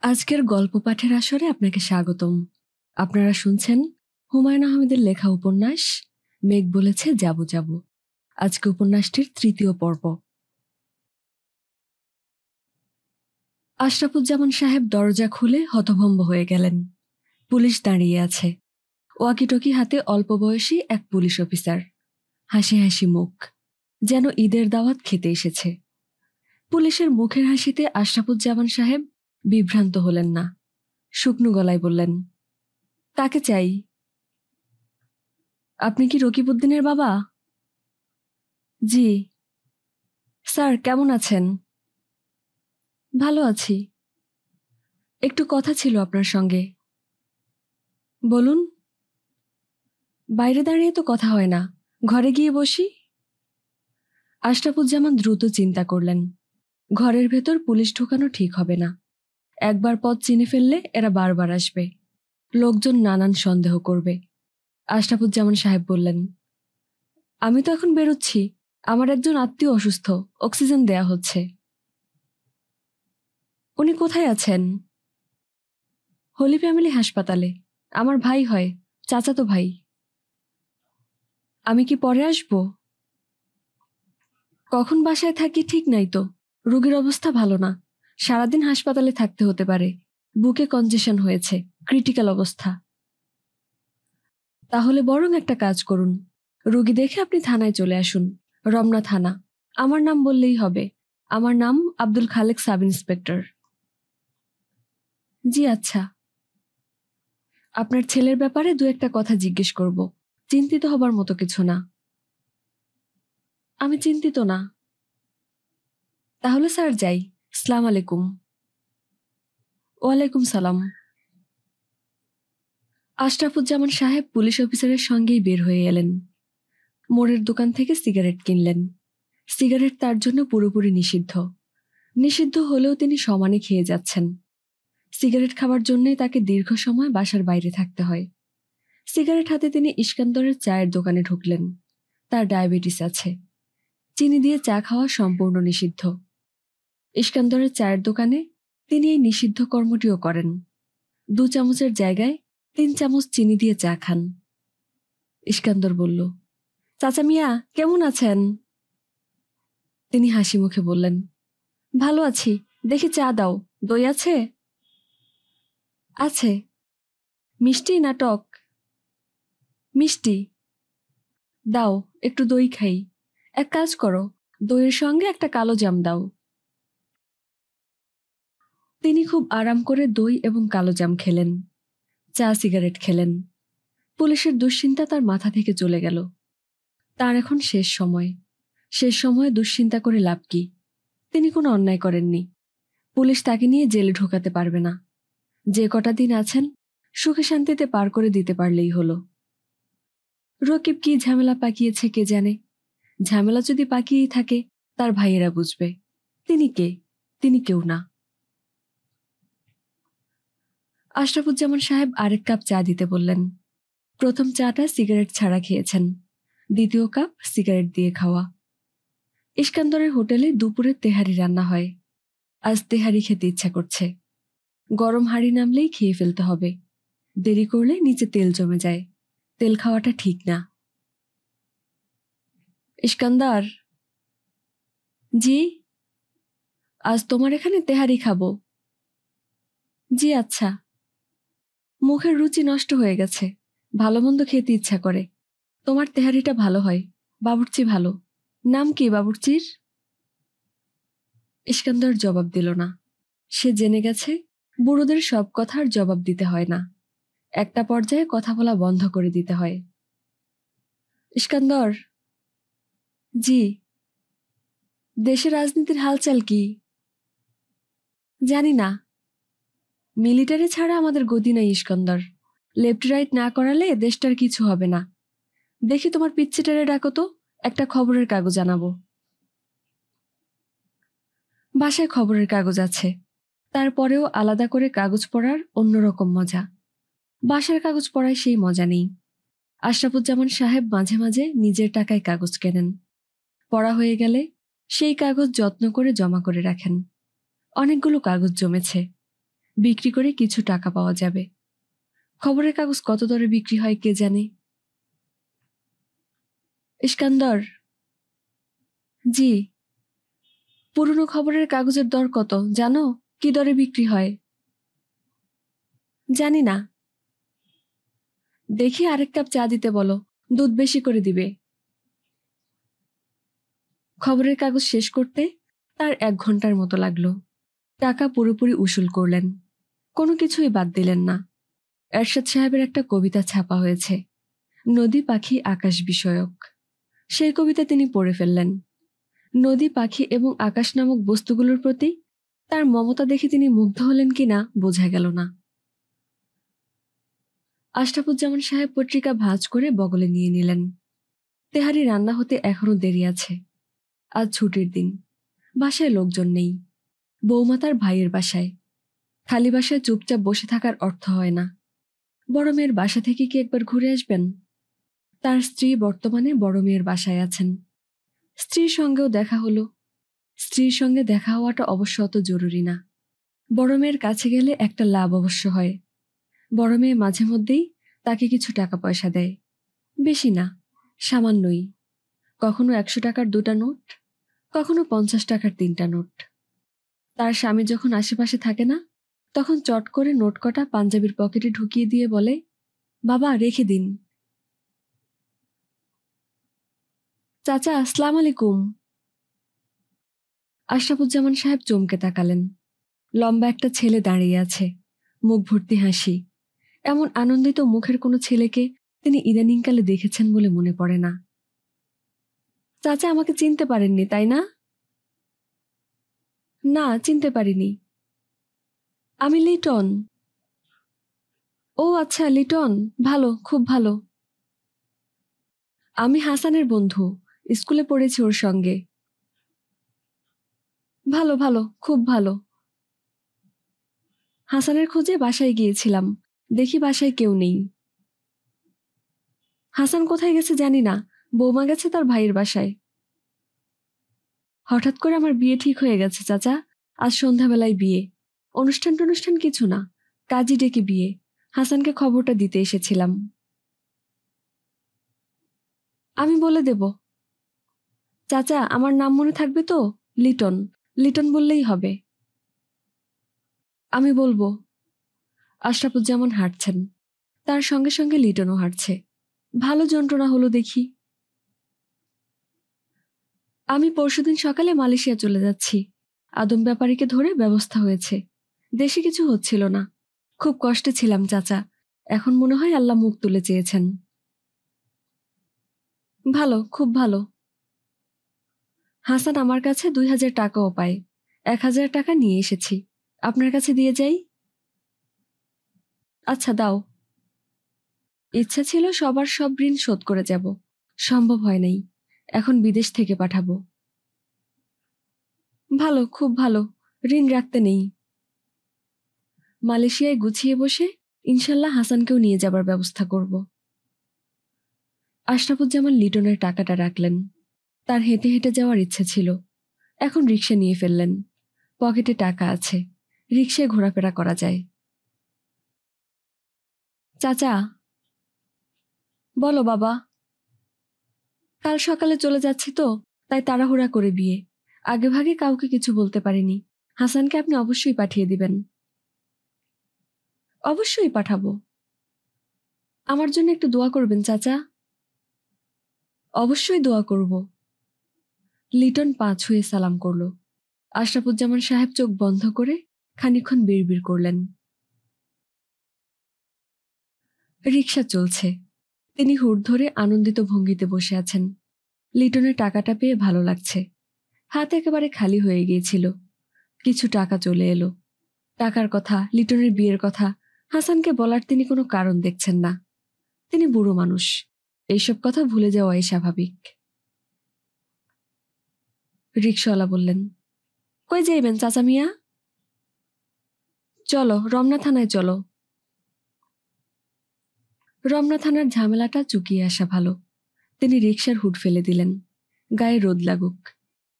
আজকের গল্প পাঠের আসরে আপনাকে স্বাগতম। আপনারা শুনছেন হুমায়ুন আহমেদের লেখা উপন্যাস মেঘ বলেছে যাব যাব। আজকে উপন্যাসটির তৃতীয় পর্ব। আশরাফুজ্জামান সাহেব দরজা খুলে হতভম্ব হয়ে গেলেন। পুলিশ দাঁড়িয়ে আছে। ওয়াকিটকি হাতে অল্প বয়সী এক পুলিশ অফিসার, হাসি হাসি মুখ, যেন ঈদের দাওয়াত খেতে এসেছে। পুলিশের মুখের হাসিতে আশরাফুজ্জামান সাহেব বিভ্রান্ত হলেন না। শুকনো গলায় বললেন, কাকে চাই? আপনি কি রকিবউদ্দিনের বাবা? জি। স্যার কেমন আছেন? ভালো আছি। একটু কথা ছিল আপনার সঙ্গে। বলুন। বাইরে দাঁড়িয়ে তো কথা হয় না, ঘরে গিয়ে বসি। আশরাফুজ্জামান দ্রুত চিন্তা করলেন, ঘরের ভেতর পুলিশ ঢোকানো ঠিক হবে না। একবার পথ চিনে ফেললে এরা বারবার আসবে, লোকজন নানান সন্দেহ করবে। আশরাফুজ্জামান সাহেব বললেন, আমি তো এখন বেরোচ্ছি, আমার একজন আত্মীয় অসুস্থ, অক্সিজেন দেয়া হচ্ছে। উনি কোথায় আছেন? হোলি ফ্যামিলি হাসপাতালে। আমার ভাই হয়, চাচাতো ভাই। আমি কি পরে আসব? কখন বাসায় থাকি ঠিক নাই তো। রোগীর অবস্থা ভালো না, সারাদিন হাসপাতালে থাকতে হতে পারে। বুকে কনজেশন হয়েছে, ক্রিটিক্যাল অবস্থা। তাহলে বরং একটা কাজ করুন, রোগী দেখে আপনি থানায় চলে আসুন, রমনা থানা। আমার নাম বললেই হবে। আমার নাম আব্দুল খালেক, সাব ইন্সপেক্টর। জি আচ্ছা। আপনার ছেলের ব্যাপারে দু একটা কথা জিজ্ঞেস করব। চিন্তিত হবার মতো কিছু না। আমি চিন্তিত না। তাহলে স্যার যাই। আসসালামু আলাইকুম। ওয়ালাইকুম সালাম। আশরাফুজ্জামান সাহেব পুলিশ অফিসারের সঙ্গেই বের হয়ে এলেন। মোড়ের দোকান থেকে সিগারেট কিনলেন। সিগারেট তার জন্য পুরোপুরি নিষিদ্ধ। নিষিদ্ধ হলেও তিনি সমানে খেয়ে যাচ্ছেন। সিগারেট খাওয়ার জন্যই তাকে দীর্ঘ সময় বাসার বাইরে থাকতে হয়। সিগারেট হাতে তিনি ইস্কান্দরের চায়ের দোকানে ঢুকলেন। তার ডায়াবেটিস আছে, চিনি দিয়ে চা খাওয়া সম্পূর্ণ নিষিদ্ধ। ইস্কান্দরের চায়ের দোকানে তিনি এই নিষিদ্ধ কর্মটিও করেন। 2 চামচের জায়গায় 3 চামচ চিনি দিয়ে চা খান। ইস্কান্দর বলল, চাচা মিয়া কেমন আছেন? তিনি হাসি মুখে বললেন, ভালো আছি। দেখি চা দাও, দই আছে? আছে। মিষ্টি না টক? মিষ্টি। দাও, একটু দই খাই। এক কাজ করো, দইয়ের সঙ্গে একটা কালো জাম দাও। তিনি খুব আরাম করে দই এবং কালো জাম খেলেন, চা সিগারেট খেলেন। পুলিশের দুশ্চিন্তা তার মাথা থেকে চলে গেল। তার এখন শেষ সময়। শেষ সময়ে দুশ্চিন্তা করে লাভ কি? তিনি কোনো অন্যায় করেননি। পুলিশ তাকে নিয়ে জেলে ঢোকাতে পারবে না। যে কটা দিন আছেন সুখে শান্তিতে পার করে দিতে পারলেই হলো। রকিব কি ঝামেলা পাকিয়েছে কে জানে। ঝামেলা যদি পাকিয়েই থাকে তার ভাইয়েরা বুঝবে। তিনি কে? তিনি কেউ না। আশরাফুজ্জামান সাহেব আরেক কাপ চা দিতে বললেন। প্রথম চাটা সিগারেট ছাড়া খেয়েছেন, দ্বিতীয় কাপ সিগারেট দিয়ে খাওয়া। ইস্কান্দরের হোটেলে দুপুরে তেহারি রান্না হয়। আজ তেহারি খেতে ইচ্ছা করছে। গরম হাঁড়ি নামলেই খেয়ে ফেলতে হবে। দেরি করলে নিচে তেল জমে যায়। তেল খাওয়াটা ঠিক না। ইস্কান্দার। জি। আজ তোমার এখানে তেহারি খাবো। জি আচ্ছা। মুখের রুচি নষ্ট হয়ে গেছে, ভালো মন্দ খেতে ইচ্ছা করে। তোমার তেহারিটা ভালো হয়, বাবুর্চি ভালো। নাম কি বাবুর্চির? ইস্কান্দর জবাব দিল না। সে জেনে গেছে বুড়োদের সব কথার জবাব দিতে হয় না, একটা পর্যায়ে কথা বলা বন্ধ করে দিতে হয়। ইস্কান্দর। জি। দেশের রাজনীতির হালচাল কি? জানি না। মিলিটারি ছাড়া আমাদের গতি নাই ইস্কান্দর। লেফট রাইট না করালে দেশটার কিছু হবে না। দেখি তোমার পিচ্ছিটারে ডাকো তো, একটা খবরের কাগজ আনাবো। বাসায় খবরের কাগজ আছে, তারপরেও আলাদা করে কাগজ পড়ার অন্যরকম মজা। বাসার কাগজ পড়ায় সেই মজা নেই। আশরাফুজ্জামান সাহেব মাঝে মাঝে নিজের টাকায় কাগজ কেনেন। পড়া হয়ে গেলে সেই কাগজ যত্ন করে জমা করে রাখেন। অনেকগুলো কাগজ জমেছে। বিক্রি করে কিছু টাকা পাওয়া যাবে। খবরের কাগজ কত দরে বিক্রি হয় কে জানে। ইস্কান্দর। জি। পুরনো খবরের কাগজের দর কত জানো? কি দরে বিক্রি হয়? জানি না। দেখি আরেক কাপ চা দিতে বলো, দুধ বেশি করে দিবে। খবরের কাগজ শেষ করতে তার 1 ঘন্টার মতো লাগলো। টাকা পুরোপুরি উসুল করলেন, কোনো কিছুই বাদ দিলেন না। এরশাদ সাহেবের একটা কবিতা ছাপা হয়েছে, নদী পাখি আকাশ বিষয়ক। সেই কবিতা তিনি পড়ে ফেললেন। নদী, পাখি এবং আকাশ নামক বস্তুগুলোর প্রতি তার মমতা দেখে তিনি মুগ্ধ হলেন কিনা বোঝা গেল না। আশরাফুজ্জামান সাহেব পত্রিকা ভাঁজ করে বগলে নিয়ে নিলেন। তেহারি রান্না হতে এখনো দেরি আছে। আজ ছুটির দিন, বাসায় লোকজন নেই। বৌমা তার ভাইয়ের বাসায়। খালি বাসায় চুপচাপ বসে থাকার অর্থ হয় না। বড় মেয়ের বাসা থেকে কি একবার ঘুরে আসবেন? তার স্ত্রী বর্তমানে বড় মেয়ের বাসায় আছেন। স্ত্রীর সঙ্গেও দেখা হলো। স্ত্রীর সঙ্গে দেখা হওয়াটা অবশ্য অত জরুরি না। বড় মেয়ের কাছে গেলে একটা লাভ অবশ্য হয়। বড় মেয়ে মাঝে মধ্যেই তাকে কিছু টাকা পয়সা দেয়, বেশি না, সামান্যই। কখনো 100 টাকার 2টা নোট, কখনো 50 টাকার 3টা নোট। তার স্বামী যখন আশেপাশে থাকে না, তখন চট করে নোট কটা পাঞ্জাবির পকেটে ঢুকিয়ে দিয়ে বলে, বাবা রেখে দিন। চাচা আসসালাম আলাইকুম। আশরাফুজ্জামান সাহেব চমকে তাকালেন। লম্বা একটা ছেলে দাঁড়িয়ে আছে, মুখ ভর্তি হাসি। এমন আনন্দিত মুখের কোনো ছেলেকে তিনি ইদানিংকালে দেখেছেন বলে মনে পড়ে না। চাচা আমাকে চিনতে পারেননি তাই না? না, চিনতে পারিনি। আমি লিটন। ও আচ্ছা, লিটন, ভালো, খুব ভালো। আমি হাসানের বন্ধু, স্কুলে পড়েছি ওর সঙ্গে। ভালো ভালো, খুব ভালো। হাসানের খোঁজে বাসায় গিয়েছিলাম, দেখি বাসায় কেউ নেই। হাসান কোথায় গেছে জানি না, বৌমা গেছে তার ভাইয়ের বাসায়। হঠাৎ করে আমার বিয়ে ঠিক হয়ে গেছে চাচা। আজ সন্ধ্যাবেলায় বিয়ে। অনুষ্ঠান টনুষ্ঠান কিছু না, কাজী ডেকে বিয়ে। হাসানকে খবরটা দিতে এসেছিলাম। আমি বলে দেব। চাচা আমার নাম মনে থাকবে তো? লিটন। লিটন বললেই হবে। আমি বলবো। আশরাফুজ্জামান হাঁটছেন, তার সঙ্গে সঙ্গে লিটনও হাঁটছে। ভালো যন্ত্রণা হলো দেখি। আমি পরশুদিন সকালে মালয়েশিয়া চলে যাচ্ছি। আদম ব্যাপারীকে ধরে ব্যবস্থা হয়েছে। দেশে কিছু হচ্ছিল না, খুব কষ্টে ছিলাম চাচা। এখন মনে হয় আল্লাহ মুখ তুলে চেয়েছেন। ভালো, খুব ভালো। হাসান আমার কাছে 2000 টাকাও পায়। 1000 টাকা নিয়ে এসেছি, আপনার কাছে দিয়ে যাই। আচ্ছা দাও। ইচ্ছা ছিল সবার সব ঋণ শোধ করে যাব, সম্ভব হয় নাই। এখন বিদেশ থেকে পাঠাবো। ভালো, খুব ভালো। ঋণ রাখতে নেই। মালয়েশিয়ায় গুছিয়ে বসে ইনশাল্লাহ হাসানকেও নিয়ে যাবার ব্যবস্থা করব। আশরাফুজ্জামান লিটনের টাকাটা রাখলেন। তার হেঁটে হেঁটে যাওয়ার ইচ্ছে ছিল, এখন রিকশা নিয়ে ফেললেন। পকেটে টাকা আছে, রিকশায় ঘোরাফেরা করা যায়। চাচা। বলো বাবা। কাল সকালে চলে যাচ্ছি তো, তাই তাড়াহুড়া করে বিয়ে। আগেভাগে কাউকে কিছু বলতে পারিনি। হাসানকে আপনি অবশ্যই পাঠিয়ে দিবেন। অবশ্যই পাঠাবো। আমার জন্য একটু দোয়া করবেন চাচা। অবশ্যই দোয়া করব। লিটন পা ছুঁয়ে সালাম করল। আশরাফুজ্জামান সাহেব চোখ বন্ধ করে খানিকক্ষণ বিড়বিড় করলেন। রিকশা চলছে। তিনি হুড় ধরে আনন্দিত ভঙ্গিতে বসে আছেন। লিটনের টাকাটা পেয়ে ভালো লাগছে। হাত একেবারে খালি হয়ে গিয়েছিল। কিছু টাকা চলে এলো। টাকার কথা, লিটনের বিয়ের কথা হাসানকে বলার তিনি কোনো কারণ দেখছেন না। তিনি বুড়ো মানুষ, এইসব কথা ভুলে যাওয়াই স্বাভাবিক। রিকশাওয়ালা বললেন, কই যাইবেন চাচা মিয়া? চলো রমনা থানায় চলো। রমনা থানার ঝামেলাটা চুকিয়ে আসা ভালো। তিনি রিকশার হুড ফেলে দিলেন। গায়ে রোদ লাগুক।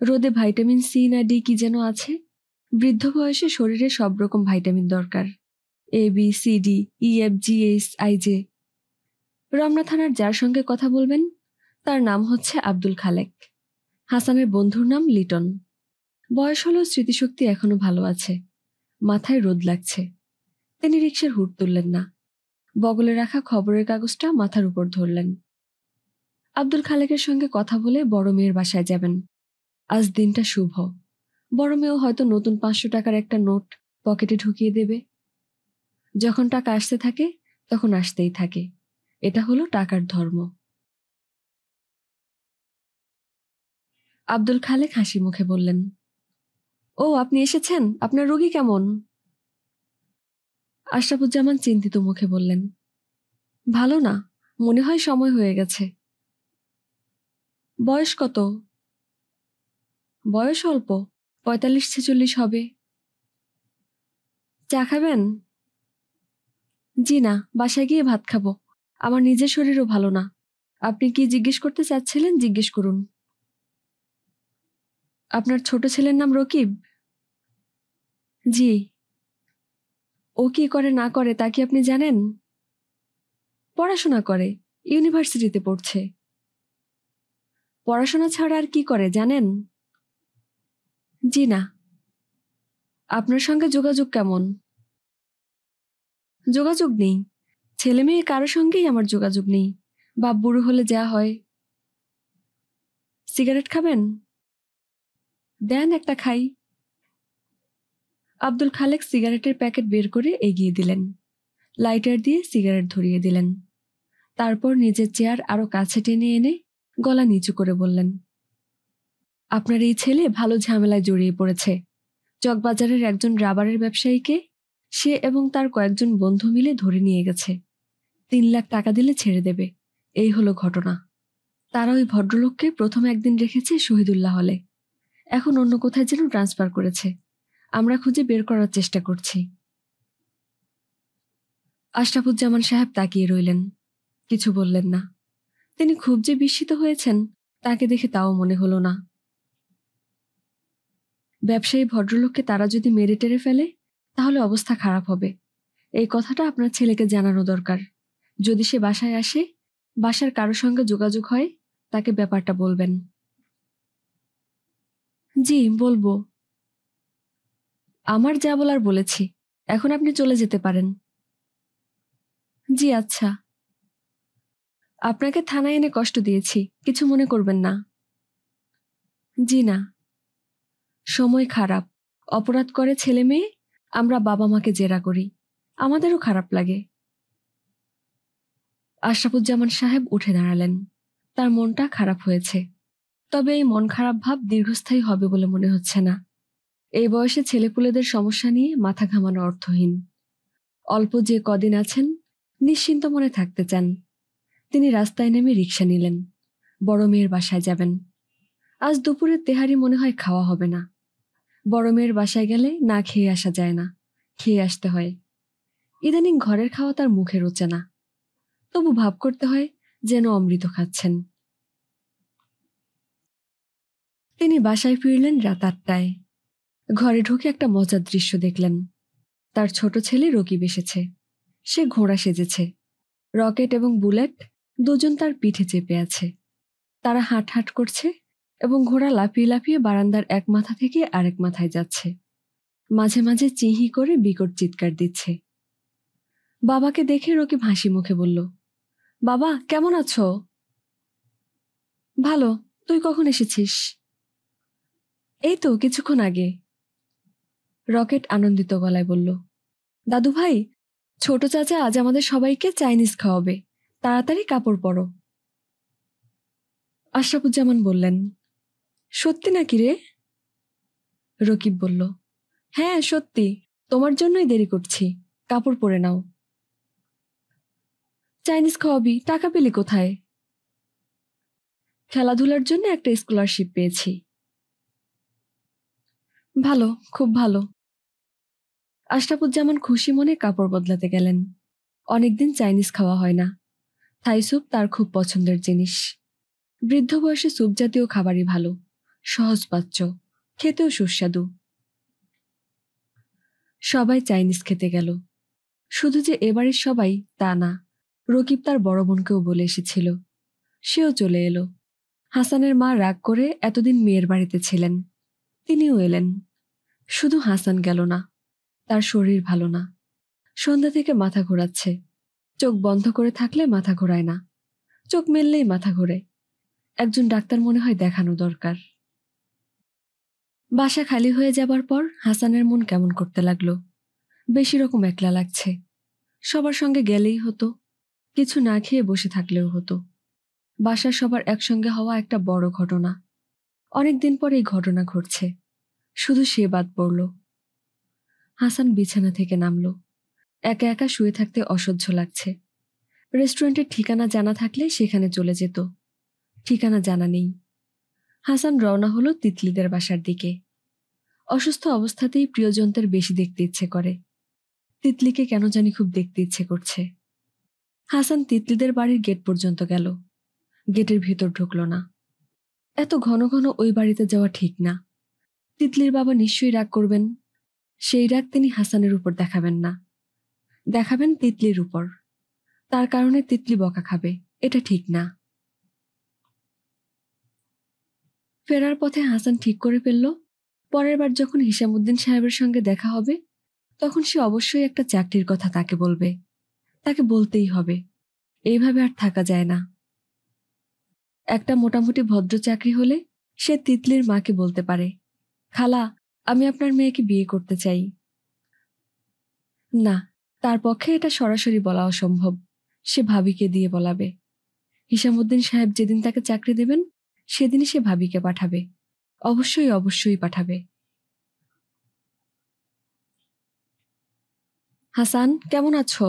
রোদে ভিটামিন সি না ডি কি যেন আছে, বৃদ্ধ বয়সে শরীরে সব রকম ভাইটামিন দরকার। ABCDEFGHIJ। রমনা থানার যার সঙ্গে কথা বলবেন তার নাম হচ্ছে আব্দুল খালেক। হাসানের বন্ধুর নাম লিটন। বয়স হলেও স্মৃতিশক্তি এখনো ভালো আছে। মাথায় রোদ লাগছে। তিনি রিকশার হুড তুললেন না। বগলে রাখা খবরের কাগজটা মাথার উপর ধরলেন। আব্দুল খালেকের সঙ্গে কথা বলে বড় মেয়ের বাসায় যাবেন। আজ দিনটা শুভ। বড় মেয়েও হয়তো নতুন 500 টাকার একটা নোট পকেটে ঢুকিয়ে দেবে। যখন টাকা আসতে থাকে তখন আসতেই থাকে। এটা হলো টাকার ধর্ম। আব্দুল খালেক হাসি মুখে বললেন, ও আপনি এসেছেন, আপনার রোগী কেমন? আশরাফুজ্জামান চিন্তিত মুখে বললেন, ভালো না, মনে হয় সময় হয়ে গেছে। বয়স কত? বয়স অল্প, 45-46 হবে। চা খাবেন? জি না, বাসায় গিয়ে ভাত খাবো। আমার নিজের শরীরও ভালো না। আপনি কি জিজ্ঞেস করতে চাচ্ছিলেন জিজ্ঞেস করুন। আপনার ছোট ছেলের নাম রকিব? জি। ও কি করে না করে তা কি আপনি জানেন? পড়াশোনা করে, ইউনিভার্সিটিতে পড়ছে। পড়াশোনা ছাড়া আর কি করে জানেন? জি না। আপনার সঙ্গে যোগাযোগ কেমন? যোগাযোগ নেই। ছেলে মেয়ে কারো সঙ্গেই আমার যোগাযোগ নেই। বাপ বুড়ো হলে যা হয়। সিগারেট খাবেন? দেন একটা খাই। আব্দুল খালেক সিগারেটের প্যাকেট বের করে এগিয়ে দিলেন। লাইটার দিয়ে সিগারেট ধরিয়ে দিলেন। তারপর নিজের চেয়ার আরো কাছে টেনে এনে গলা নিচু করে বললেন, আপনার এই ছেলে ভালো ঝামেলায় জড়িয়ে পড়েছে। চকবাজারের একজন রাবারের ব্যবসায়ীকে সে এবং তার কয়েকজন বন্ধু মিলে ধরে নিয়ে গেছে। 3 লাখ টাকা দিলে ছেড়ে দেবে, এই হলো ঘটনা। তারা ওই ভদ্রলোককে প্রথম একদিন রেখেছে শহীদুল্লাহ হলে, এখন অন্য কোথায় যেন ট্রান্সফার করেছে। আমরা খুঁজে বের করার চেষ্টা করছি। আশরাফুজ্জামান সাহেব তাকিয়ে রইলেন, কিছু বললেন না। তিনি খুব যে বিস্মিত হয়েছেন তাকে দেখে তাও মনে হলো না। ব্যবসায়ী ভদ্রলোককে তারা যদি মেরে টেরে ফেলে তাহলে অবস্থা খারাপ হবে। এই কথাটা আপনার ছেলেকে জানানো দরকার। যদি সে বাসায় আসে, বাসার কারো সঙ্গে যোগাযোগ হয়, তাকে ব্যাপারটা বলবেন। জি বলবো। আমার যা বলার বলেছি, এখন আপনি চলে যেতে পারেন। জি আচ্ছা। আপনাকে থানায় এনে কষ্ট দিয়েছি, কিছু মনে করবেন না। জি না। সময় খারাপ, অপরাধ করে ছেলে মেয়ে, আমরা বাবা মাকে জেরা করি, আমাদেরও খারাপ লাগে। আশরাফুজ্জামান সাহেব উঠে দাঁড়ালেন। তার মনটা খারাপ হয়েছে, তবে এই মন খারাপ ভাব দীর্ঘস্থায়ী হবে বলে মনে হচ্ছে না। এই বয়সে ছেলেপুলেদের সমস্যা নিয়ে মাথা ঘামানো অর্থহীন। অল্প যে কদিন আছেন নিশ্চিন্ত মনে থাকতে চান। তিনি রাস্তায় নেমে রিকশা নিলেন। বড় মেয়ের বাসায় যাবেন। আজ দুপুরের তেহারি মনে হয় খাওয়া হবে না। বড় মেয়ের বাসায় গেলে না খেয়ে আসা যায় না, খেয়ে আসতে হয়। ইদানিং ঘরের খাওয়া তার মুখে রোচে না, তবু ভাব করতে হয় যেন অমৃত খাচ্ছেন। তিনি বাসায় ফিরলেন রাত 8টায়। ঘরে ঢুকে একটা মজার দৃশ্য দেখলেন। তার ছোট ছেলে রকিব এসেছে। সে ঘোড়া সেজেছে। রকেট এবং বুলেট দুজন তার পিঠে চেপে আছে। তারা হাঁট হাঁট করছে এবং ঘোড়া লাফিয়ে লাফিয়ে বারান্দার এক মাথা থেকে আরেক মাথায় যাচ্ছে। মাঝে মাঝে চিহি করে বিকট চিৎকার দিচ্ছে। বাবাকে দেখে রকিব হাসি মুখে বলল, বাবা কেমন আছো? ভালো, তুই কখন এসেছিস? এই তো কিছুক্ষণ আগে। রকেট আনন্দিত গলায় বলল, দাদু ভাই, ছোট চাচা আজ আমাদের সবাইকে চাইনিজ খাওয়াবে, তাড়াতাড়ি কাপড় পরো। আশরাফুজ্জামান বললেন, সত্যি নাকি রে? রকিব বলল, হ্যাঁ সত্যি, তোমার জন্যই দেরি করছি, কাপড় পরে নাও। চাইনিজ খাওয়াবি, টাকা পেলি কোথায়? খেলাধুলার জন্য একটা স্কলারশিপ পেয়েছি। ভালো, খুব ভালো। আশরাফুজ্জামান খুশি মনে কাপড় বদলাতে গেলেন। অনেকদিন চাইনিজ খাওয়া হয় না। থাই স্যুপ তার খুব পছন্দের জিনিস। বৃদ্ধ বয়সে স্যুপ জাতীয় খাবারই ভালো, সহজপাচ্য, খেতেও সুস্বাদু। সবাই চাইনিজ খেতে গেল। শুধু যে এবারের সবাই তা না, রকিব তার বড় বোনকেও বলে এসেছিল। সেও চলে এলো। হাসানের মা রাগ করে এতদিন মেয়ের বাড়িতে ছিলেন, তিনিও এলেন। শুধু হাসান গেল না, তার শরীর ভালো না। সন্ধ্যা থেকে মাথা ঘোরাচ্ছে। চোখ বন্ধ করে থাকলে মাথা ঘোরায় না, চোখ মেললেই মাথা ঘোরে। একজন ডাক্তার মনে হয় দেখানো দরকার। বাসা খালি হয়ে যাবার পর হাসানের মন কেমন করতে লাগলো। বেশি রকম একলা লাগছে। সবার সঙ্গে গেলেই হতো, কিছু না খেয়ে বসে থাকলেও হতো। বাসার সবার একসঙ্গে হওয়া একটা বড় ঘটনা। অনেকদিন পর এই ঘটনা ঘটছে, শুধু সে বাদ পড়ল। হাসান বিছানা থেকে নামল। একা একা শুয়ে থাকতে অসহ্য লাগছে। রেস্টুরেন্টের ঠিকানা জানা থাকলে সেখানে চলে যেত। ঠিকানা জানা নেই। হাসান রওনা হলো তিতলিদের বাসার দিকে। অসুস্থ অবস্থাতেই প্রিয়জনদের বেশি দেখতে ইচ্ছে করে। তিতলিকে কেন জানি খুব দেখতে ইচ্ছে করছে। হাসান তিতলিদের বাড়ির গেট পর্যন্ত গেল। গেটের ভিতর ঢুকল না। এত ঘন ঘন ওই বাড়িতে যাওয়া ঠিক না। তিতলির বাবা নিশ্চয়ই রাগ করবেন। সেই রাগ তিনি হাসানের উপর দেখাবেন না, দেখাবেন তিতলির উপর। তার কারণে তিতলি বকা খাবে, এটা ঠিক না। ফেরার পথে হাসান ঠিক করে ফেলল, পরের বার যখন হিসামউদ্দিন সাহেবের সঙ্গে দেখা হবে তখন সে অবশ্যই একটা চাকরির কথা তাকে বলবে। তাকে বলতেই হবে, এইভাবে আর থাকা যায় না। একটা মোটামুটি ভদ্র চাকরি হলে সে তিতলির মাকে বলতে পারে, খালা, আমি আপনার মেয়েকে বিয়ে করতে চাই। না, তার পক্ষে এটা সরাসরি বলা অসম্ভব। সে ভাবিকে দিয়ে বলাবে। হিসামউদ্দিন সাহেব যেদিন তাকে চাকরি দেবেন সেদিনই সে ভাবিকে পাঠাবে। অবশ্যই অবশ্যই পাঠাবে। হাসান, কেমন আছো?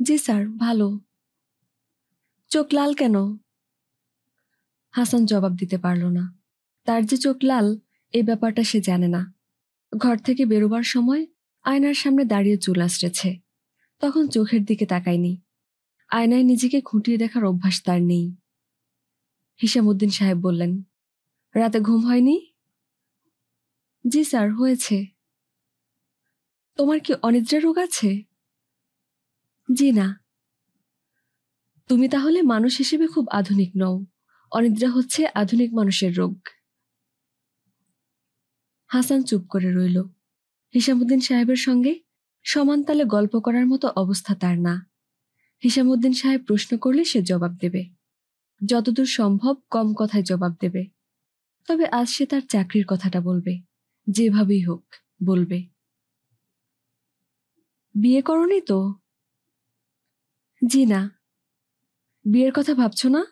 জি স্যার, ভালো। চোখ লাল কেন? হাসান জবাব দিতে পারল না। তার যে চোখ লাল এই ব্যাপারটা সে জানে না। ঘর থেকে বেরোবার সময় আয়নার সামনে দাঁড়িয়ে চুল আঁচড়েছে, তখন চোখের দিকে তাকায়নি। আয়নায় নিজেকে খুঁটিয়ে দেখার অভ্যাস তার নেই। হিসামউদ্দিন সাহেব বললেন, রাতে ঘুম হয়নি? জি স্যার, হয়েছে। তোমার কি অনিদ্রা রোগ আছে? জি না। তুমি তাহলে মানুষ হিসেবে খুব আধুনিক নও। অনিদ্রা হচ্ছে আধুনিক মানুষের রোগ। হাসান চুপ করে রইল। হিসামউদ্দিন সাহেবের সঙ্গে সমান তালে গল্প করার মতো অবস্থা তার না। হিসামউদ্দিন সাহেব প্রশ্ন করলে সে জবাব দেবে, যতদূর সম্ভব কম কথায় জবাব দেবে। তবে আজ সে তার চাকরির কথাটা বলবে, যেভাবেই হোক বলবে। বিয়ে করনি তো? জি না। বিয়ের কথা ভাবছো না?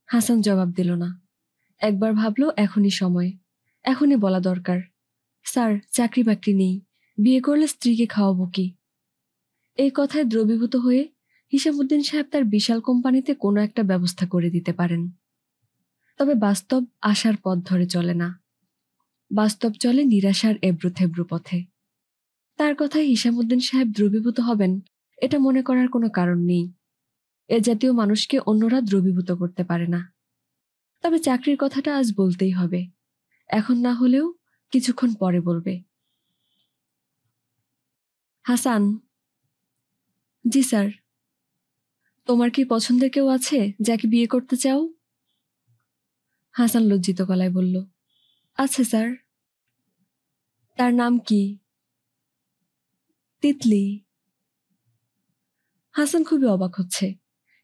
হাসান জবাব দিল না। একবার ভাবলো এখনই সময়, এখনই বলা দরকার। স্যার, চাকরি বাকরি নেই, বিয়ে করলে স্ত্রীকে খাওয়াবো কি? এই কথায় দ্রবীভূত হয়ে হিসামউদ্দিন সাহেব তার বিশাল কোম্পানিতে কোনো একটা ব্যবস্থা করে দিতে পারেন। তবে বাস্তব আশার পথ ধরে চলে না। বাস্তব চলে নিরাশার এবড়ো থেবড়ো পথে। তার কথায় হিসামউদ্দিন সাহেব দ্রবীভূত হবেন এটা মনে করার কোনো কারণ নেই। এ জাতীয় মানুষকে অন্যরা দ্রবীভূত করতে পারে না। তবে চাকরির কথাটা আজ বলতেই হবে, এখন না হলেও কিছুক্ষণ পরে বলবে। হাসান। জি স্যার। তোমার কি পছন্দের কেউ আছে যাকে বিয়ে করতে চাও? হাসান লজ্জিত গলায় বলল, আছে স্যার। তার নাম কি? তিতলি। হাসান খুবই অবাক হচ্ছে।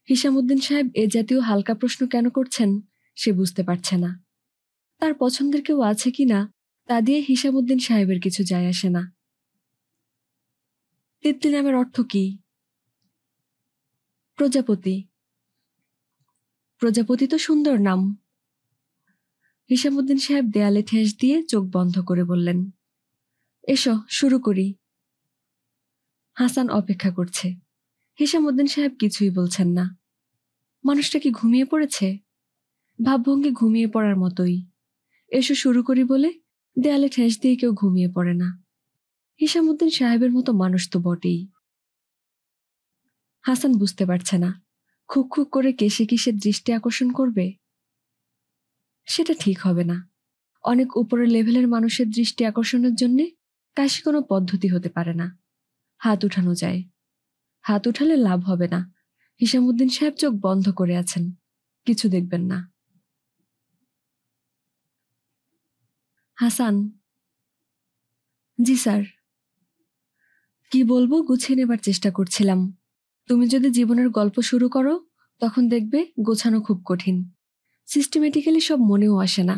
হিসামউদ্দিন সাহেব এ জাতীয় হালকা প্রশ্ন কেন করছেন সে বুঝতে পারছে না। তার পছন্দের কেউ আছে কিনা তা দিয়ে হিসামউদ্দিন সাহেবের কিছু যায় আসে না। তিতলি নামের অর্থ কি? প্রজাপতি। প্রজাপতি তো সুন্দর নাম। হিসামউদ্দিন সাহেব দেয়ালে ঠেস দিয়ে চোখ বন্ধ করে বললেন, এসো শুরু করি। হাসান অপেক্ষা করছে। হিসামউদ্দিন সাহেব কিছুই বলছেন না। মানুষটা কি ঘুমিয়ে পড়েছে? ভাবভঙ্গি ঘুমিয়ে পড়ার মতোই। এসো শুরু করি বলে দেয়ালে ঠেস দিয়ে কেউ ঘুমিয়ে পড়ে না। হিসামউদ্দিন সাহেবের মতো মানুষ তো বটেই। হাসান বুঝতে পারছে না, খুক খুক করে কেশে কিসের দৃষ্টি আকর্ষণ করবে। সেটা ঠিক হবে না। অনেক উপরের লেভেলের মানুষের দৃষ্টি আকর্ষণের জন্যে কাশি কোনো পদ্ধতি হতে পারে না। হাত উঠানো যায়। হাত উঠালে লাভ হবে না। হিসামুদ্দিন সাহেব চোখ বন্ধ করে আছেন, কিছু দেখবেন না। হাসান। জি স্যার। কি বলবো গুছিয়ে নেবার চেষ্টা করছিলাম। তুমি যদি জীবনের গল্প শুরু করো তখন দেখবে গোছানো খুব কঠিন। সিস্টেমেটিক্যালি সব মনেও আসে না।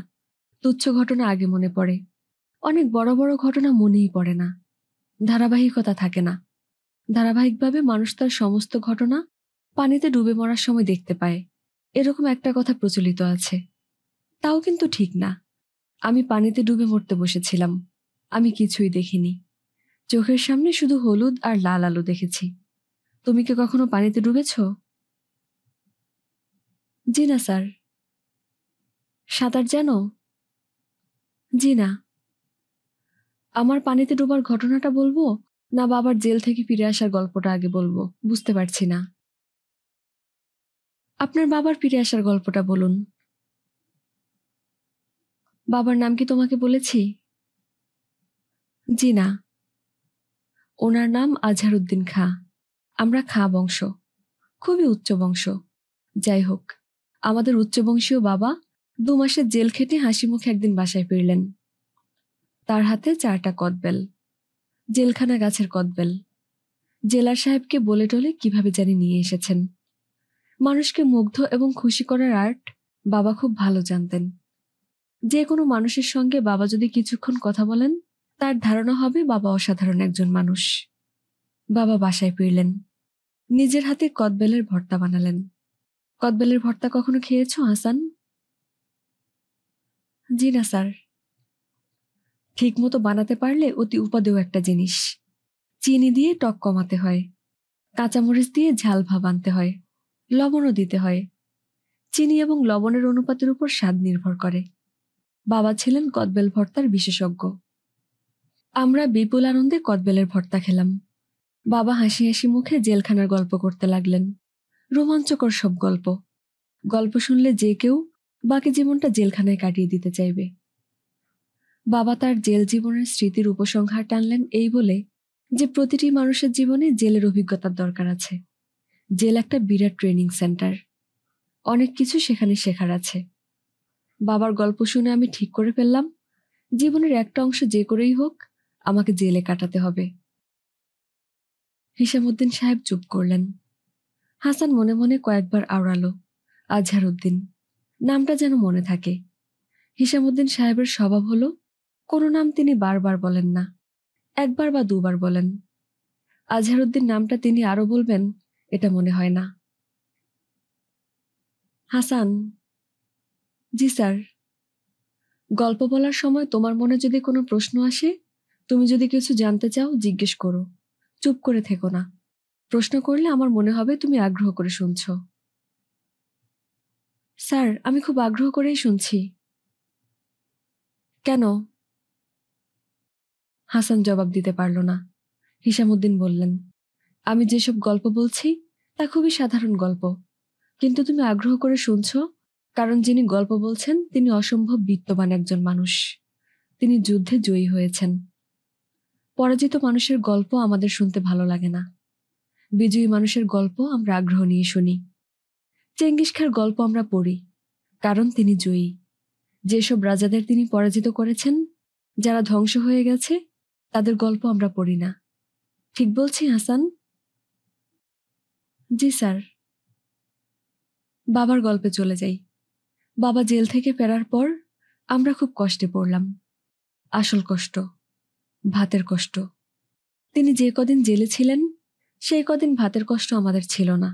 তুচ্ছ ঘটনা আগে মনে পড়ে, অনেক বড় বড় ঘটনা মনেই পড়ে না। ধারাবাহিকতা থাকে না। ধারাবাহিকভাবে মানুষ তার সমস্ত ঘটনা পানিতে ডুবে মরার সময় দেখতে পায়, এরকম একটা কথা প্রচলিত আছে। তাও কিন্তু ঠিক না। আমি পানিতে ডুবে মরতে বসেছিলাম। আমি কিছুই দেখিনি। চোখের সামনে শুধু হলুদ আর লাল আলো দেখেছি। তুমি কি কখনো পানিতে ডুবেছ? জি না স্যার। সাঁতার জানো? জি না। আমার পানিতে ডোবার ঘটনাটা বলবো না বাবার জেল থেকে ফিরে আসার গল্পটা আগে বলবো, বুঝতে পারছি না। আপনার বাবার ফিরে আসার গল্পটা বলুন। বাবার নাম কি তোমাকে বলেছি? জি না। ওনার নাম আজহারউদ্দিন খাঁ। আমরা খাঁ বংশ, খুবই উচ্চ বংশ। যাই হোক, আমাদের উচ্চবংশীয় বাবা 2 মাসের জেল খেটে হাসি মুখে একদিন বাসায় ফিরলেন। তার হাতে 4টা কদবেল, জেলখানা গাছের কদবেল। জেলার সাহেবকে বলে টলে কিভাবে জানি নিয়ে এসেছেন। মানুষকে মুগ্ধ এবং খুশি করার আর্ট বাবা খুব ভালো জানতেন। যে কোনো মানুষের সঙ্গে বাবা যদি কিছুক্ষণ কথা বলেন তার ধারণা হবে বাবা অসাধারণ একজন মানুষ। বাবা বাসায় ফিরলেন, নিজের হাতে কদবেলের ভর্তা বানালেন। কদবেলের ভর্তা কখনো খেয়েছো হাসান? জি না স্যার। ঠিক মতো বানাতে পারলে অতি উপাদেয় একটা জিনিস। চিনি দিয়ে টক কমাতে হয়, কাঁচামরিচ দিয়ে ঝাল ভাব আনতে হয়, লবণও দিতে হয়। চিনি এবং লবণের অনুপাতের উপর স্বাদ নির্ভর করে। বাবা ছিলেন কদবেল ভর্তার বিশেষজ্ঞ। আমরা বিপুল আনন্দে কদবেলের ভর্তা খেলাম। বাবা হাসি হাসি মুখে জেলখানার গল্প করতে লাগলেন। রোমাঞ্চকর সব গল্প। গল্প শুনলে যে কেউ বাকি জীবনটা জেলখানায় কাটিয়ে দিতে চাইবে। বাবা তার জেল জীবনের স্মৃতির উপসংহার টানলেন এই বলে যে প্রতিটি মানুষের জীবনে জেলের অভিজ্ঞতার দরকার আছে। জেল একটা বিরাট ট্রেনিং সেন্টার। অনেক কিছু সেখানে শেখার আছে। বাবার গল্প শুনে আমি ঠিক করে ফেললাম জীবনের একটা অংশ যে করেই হোক আমাকে জেলে কাটাতে হবে। হিসামুদ্দিন সাহেব চুপ করলেন। হাসান মনে মনে কয়েকবার আওড়ালো, আজহারউদ্দিন নামটা যেন মনে থাকে। হিসামুদ্দিন সাহেবের স্বভাব হলো কোনো নাম তিনি বারবার বলেন না, একবার বা দুবার বলেন। আজহারউদ্দিন নামটা তিনি আরো বলবেন এটা মনে হয় না। হাসান। জি স্যার। গল্প বলার সময় তোমার মনে যদি কোনো প্রশ্ন আসে, তুমি যদি কিছু জানতে চাও জিজ্ঞেস করো, চুপ করে থেকো না। প্রশ্ন করলে আমার মনে হবে তুমি আগ্রহ করে শুনছ। স্যার, আমি খুব আগ্রহ করেই শুনছি। কেন? হাসান জবাব দিতে পারল না। হিসামুদ্দিন বললেন, আমি যেসব গল্প বলছি তা খুবই সাধারণ গল্প, কিন্তু তুমি আগ্রহ করে শুনছ কারণ যিনি গল্প বলছেন তিনি অসম্ভব বিত্তবান একজন মানুষ। তিনি যুদ্ধে জয়ী হয়েছেন। পরাজিত মানুষের গল্প আমাদের শুনতে ভালো লাগে না। বিজয়ী মানুষের গল্প আমরা আগ্রহ নিয়ে শুনি। চেঙ্গিস খাঁর গল্প আমরা পড়ি কারণ তিনি জয়ী। যেসব রাজাদের তিনি পরাজিত করেছেন, যারা ধ্বংস হয়ে গেছে, তাদের গল্প আমরা পড়ি না। ঠিক বলছি হাসান? জি স্যার। বাবার গল্পে চলে যাই। বাবা জেল থেকে ফেরার পর আমরা খুব কষ্টে পড়লাম। আসল কষ্ট, ভাতের কষ্ট। তিনি যে কদিন জেলে ছিলেন সেই কদিন ভাতের কষ্ট আমাদের ছিল না।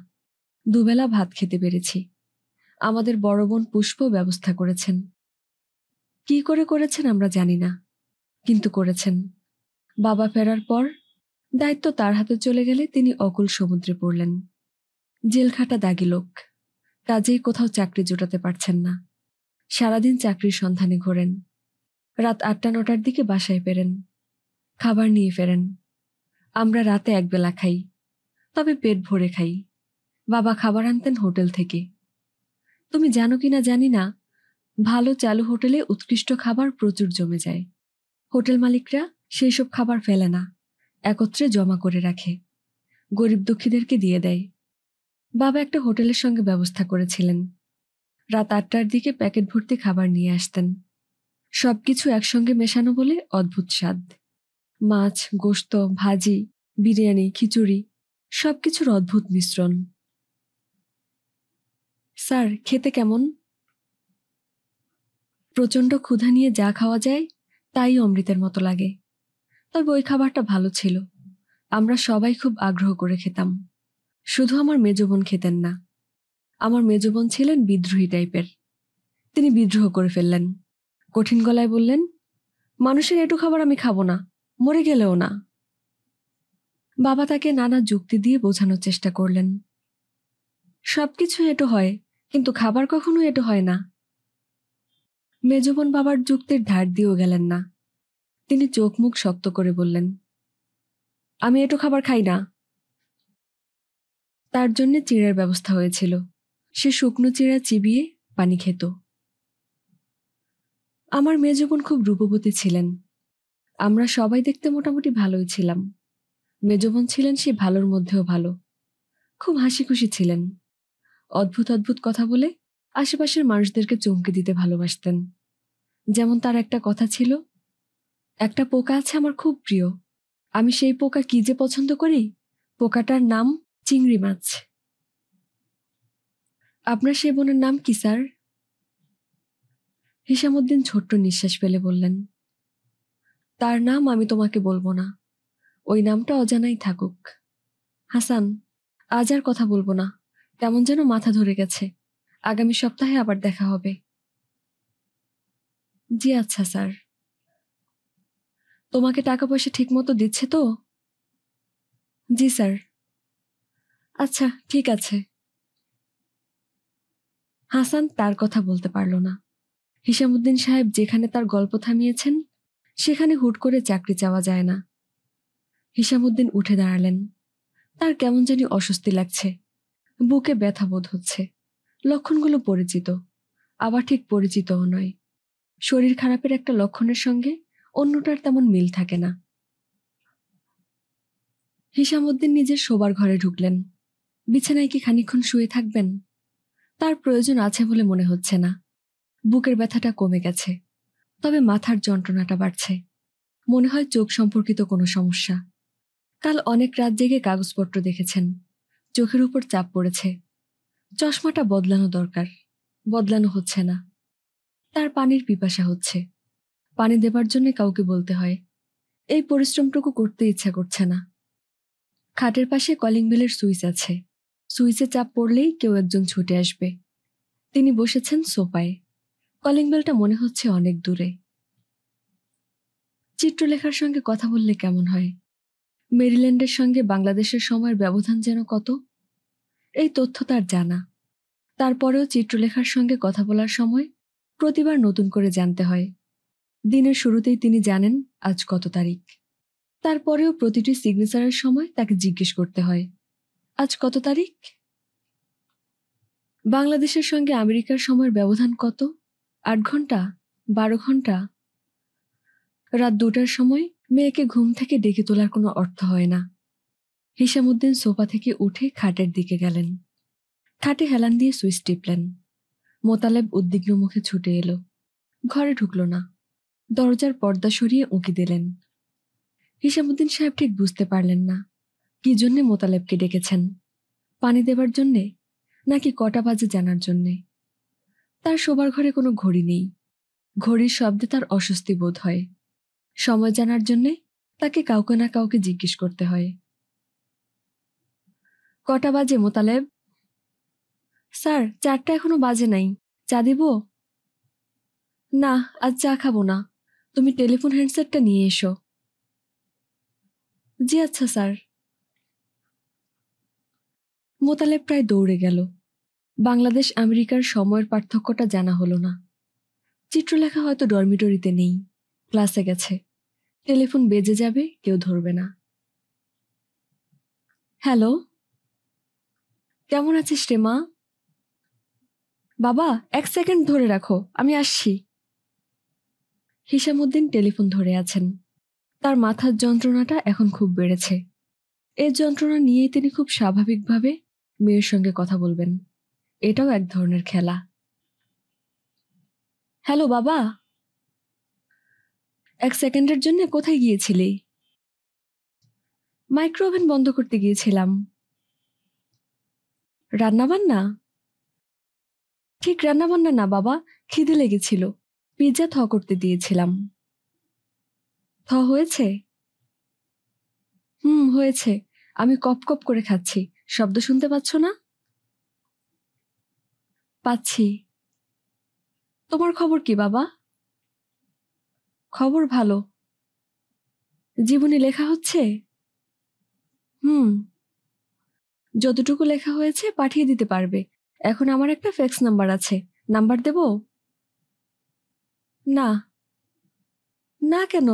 দুবেলা ভাত খেতে পেরেছি। আমাদের বড় বোন পুষ্প ব্যবস্থা করেছেন। কি করে করেছেন আমরা জানি না, কিন্তু করেছেন। বাবা ফেরার পর দায়িত্ব তার হাতে চলে গেলে তিনি অকুল সমুদ্রে পড়লেন। জেলখাটা দাগি লোক, কাজেই কোথাও চাকরি জোটাতে পারছেন না। সারাদিন চাকরির সন্ধানে ঘোরেন। রাত 8টা-9টার দিকে বাসায় ফেরেন, খাবার নিয়ে ফেরেন। আমরা রাতে একবেলা খাই, তবে পেট ভরে খাই। বাবা খাবার আনতেন হোটেল থেকে। তুমি জানো কিনা জানি না, ভালো চালু হোটেলে উৎকৃষ্ট খাবার প্রচুর জমে যায়। হোটেল মালিকরা সেই সব খাবার ফেলে না, একত্রে জমা করে রাখে, গরিব দুঃখীদেরকে দিয়ে দেয়। বাবা একটা হোটেলের সঙ্গে ব্যবস্থা করেছিলেন। রাত 8টার দিকে প্যাকেট ভর্তি খাবার নিয়ে আসতেন। সবকিছু একসঙ্গে মেশানো বলে অদ্ভুত স্বাদ। মাছ, গোশত, ভাজি, বিরিয়ানি, খিচুড়ি, সবকিছুর অদ্ভুত মিশ্রণ। স্যার, খেতে কেমন? প্রচণ্ড ক্ষুধা নিয়ে যা খাওয়া যায় তাই অমৃতের মতো লাগে। তবে ওই খাবারটা ভালো ছিল। আমরা সবাই খুব আগ্রহ করে খেতাম। শুধু আমার মেজ বোন খেতেন না। আমার মেজ বোন ছিলেন বিদ্রোহী টাইপের। তিনি বিদ্রোহ করে ফেললেন। কঠিন গলায় বললেন, মানুষের এঁটো খাবার আমি খাবো না, মরে গেলেও না। বাবা তাকে নানা যুক্তি দিয়ে বোঝানোর চেষ্টা করলেন। সবকিছু এঁটো হয়, কিন্তু খাবার কখনো এঁটো হয় না। মেজ বোন বাবার যুক্তির ধার দিয়েও গেলেন না। তিনি চোখ মুখ শক্ত করে বললেন, আমি এঁটো খাবার খাই না। তার জন্য চিড়ের ব্যবস্থা হয়েছিল। সে শুকনো চিড়া চিবিয়ে পানি খেত। আমার মেজ বোন খুব রূপবতী ছিলেন। আমরা সবাই দেখতে মোটামুটি ভালোই ছিলাম। মেজ বোন ছিলেন সে ভালোর মধ্যেও ভালো। খুব হাসি খুশি ছিলেন। অদ্ভুত অদ্ভুত কথা বলে আশেপাশের মানুষদেরকে চমকে দিতে ভালোবাসতেন। যেমন তার একটা কথা ছিল, একটা পোকা আছে আমার খুব প্রিয়, আমি সেই পোকা কি যে পছন্দ করি, পোকাটার নাম চিংড়ি মাছ। আপনার সেই বোনের নাম কি স্যার? হিসামউদ্দিন ছোট্ট নিঃশ্বাস ফেলে বললেন, তার নাম আমি তোমাকে বলবো না, ওই নামটা অজানাই থাকুক। হাসান, আজ আর কথা বলবো না, কেমন যেন মাথা ধরে গেছে। আগামী সপ্তাহে আবার দেখা হবে। জি আচ্ছা স্যার। তোমাকে টাকা পয়সা ঠিক মতো দিচ্ছে তো? জি স্যার। আচ্ছা, ঠিক আছে। হাসান তার কথা বলতে পারল না। হিসামউদ্দিন সাহেব যেখানে তার গল্প থামিয়েছেন সেখানে হুট করে চাকরি চাওয়া যায় না। হিসামউদ্দিন উঠে দাঁড়ালেন। তার কেমন জানি অস্বস্তি লাগছে, বুকে ব্যথা বোধ হচ্ছে। লক্ষণগুলো পরিচিত, আবার ঠিক পরিচিতও নয়। শরীর খারাপের একটা লক্ষণের সঙ্গে অন্যটার তেমন মিল থাকে না। হিসামউদ্দিন নিজের শোবার ঘরে ঢুকলেন। বিছানায় কি খানিকক্ষণ শুয়ে থাকবেন? তার প্রয়োজন আছে বলে মনে হচ্ছে না। বুকের ব্যথাটা কমে গেছে, তবে মাথার যন্ত্রণাটা বাড়ছে। মনে হয় চোখ সম্পর্কিত কোনো সমস্যা। কাল অনেক রাত জেগে কাগজপত্র দেখেছেন, চোখের উপর চাপ পড়েছে। চশমাটা বদলানো দরকার, বদলানো হচ্ছে না। তার পানির পিপাসা হচ্ছে, পানি দেবার জন্য কাউকে বলতে হয়। এই পরিশ্রমটুকু করতে ইচ্ছা করছে না। খাটের পাশে কলিং বেলের সুইচ আছে, সুইচে চাপ পড়লেই কেউ একজন ছুটে আসবে। তিনি বসেছেন সোফায়। কলিং বেলটা মনে হচ্ছে অনেক দূরে। চিত্রলেখার সঙ্গে কথা বললে কেমন হয়? মেরিল্যান্ডের সঙ্গে বাংলাদেশের সময়ের ব্যবধান যেন কত! এই তথ্য তার জানা। তারপরেও চিত্রলেখার সঙ্গে কথা বলার সময় প্রতিবার নতুন করে জানতে হয়। দিনের শুরুতেই তিনি জানেন আজ কত তারিখ। তারপরেও প্রতিটি সিগনেচারের সময় তাকে জিজ্ঞেস করতে হয়, আজ কত তারিখ? বাংলাদেশের সঙ্গে আমেরিকার সময়ের ব্যবধান কত? 8 ঘন্টা? 12 ঘন্টা? রাত 2টার সময় মেয়েকে ঘুম থেকে ডেকে তোলার কোনো অর্থ হয় না। হিসামউদ্দিন সোফা থেকে উঠে খাটের দিকে গেলেন। খাটে হেলান দিয়ে সুইচ টিপলেন। মোতালেব উদ্বিগ্ন মুখে ছুটে এলো। ঘরে ঢুকল না, দরজার পর্দা সরিয়ে উঁকি দিলেন। হিসামউদ্দিন সাহেব ঠিক বুঝতে পারলেন না কি জন্যে মোতালেবকে ডেকেছেন, পানি দেবার জন্যে নাকি কটা বাজে জানার জন্যে। তার শোবার ঘরে কোনো ঘড়ি নেই। ঘড়ির শব্দে তার অস্বস্তি বোধ হয়। সময় জানার জন্যে তাকে কাউকে না কাউকে জিজ্ঞেস করতে হয়। কটা বাজে মোতালেব? স্যার, 4টা এখনো বাজে নাই, চা দিব? না, আজ চা খাবো না, তুমি টেলিফোন হ্যান্ডসেটটা নিয়ে এসো। জি আচ্ছা স্যার। মোতালেব প্রায় দৌড়ে গেল। বাংলাদেশ আমেরিকার সময়ের পার্থক্যটা জানা হলো না। চিত্রলেখা হয়তো ডরমিটরিতে নেই, ক্লাসে গেছে। টেলিফোন বেজে যাবে, কেউ ধরবে না। হ্যালো, কেমন আছিস রে মা? বাবা, 1 সেকেন্ড ধরে রাখো, আমি আসছি। হিসামউদ্দিন টেলিফোন ধরে আছেন। তার মাথার যন্ত্রণাটা এখন খুব বেড়েছে। এই যন্ত্রণা নিয়েই তিনি খুব স্বাভাবিকভাবে মেয়ের সঙ্গে কথা বলবেন। এটাও এক ধরনের খেলা। হ্যালো বাবা, 1 সেকেন্ডের জন্য কোথায় গিয়েছিলি? মাইক্রোওভেন বন্ধ করতে গিয়েছিলাম। রান্নাবান্না? ঠিক রান্নাবান্না না বাবা, খিদে লেগেছিল, পিৎজা করতে দিয়েছিলাম। হয়েছে? হয়েছে। আমি কপ কপ করে খাচ্ছি, শব্দ শুনতে পাচ্ছ না? পাচ্ছি। তোমার খবর কি বাবা? খবর ভালো। জীবনী লেখা হচ্ছে? হুম। যতটুকু লেখা হয়েছে পাঠিয়ে দিতে পারবে। এখন আমার একটা ফ্যাক্স নাম্বার আছে, নাম্বার দেব? না। না কেন?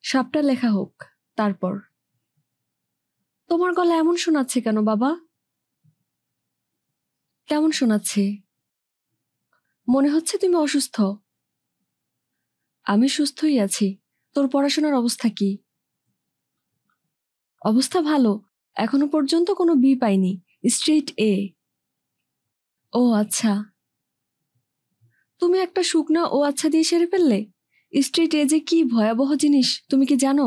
সবটা লেখা হোক, তারপর। তোমার গলা এমন শোনাচ্ছে কেন বাবা? কেমন শোনাচ্ছে? মনে হচ্ছে তুমি অসুস্থ। আমি সুস্থই আছি। তোর পড়াশোনার অবস্থা কি? অবস্থা ভালো। এখনো পর্যন্ত কোনো বি পাইনি, স্ট্রেট এ। ও আচ্ছা। তুমি একটা শুকনা ও আচ্ছা দিয়ে সেরে ফেললে। স্ট্রিট এ যে কি ভয়াবহ জিনিস তুমি কি জানো?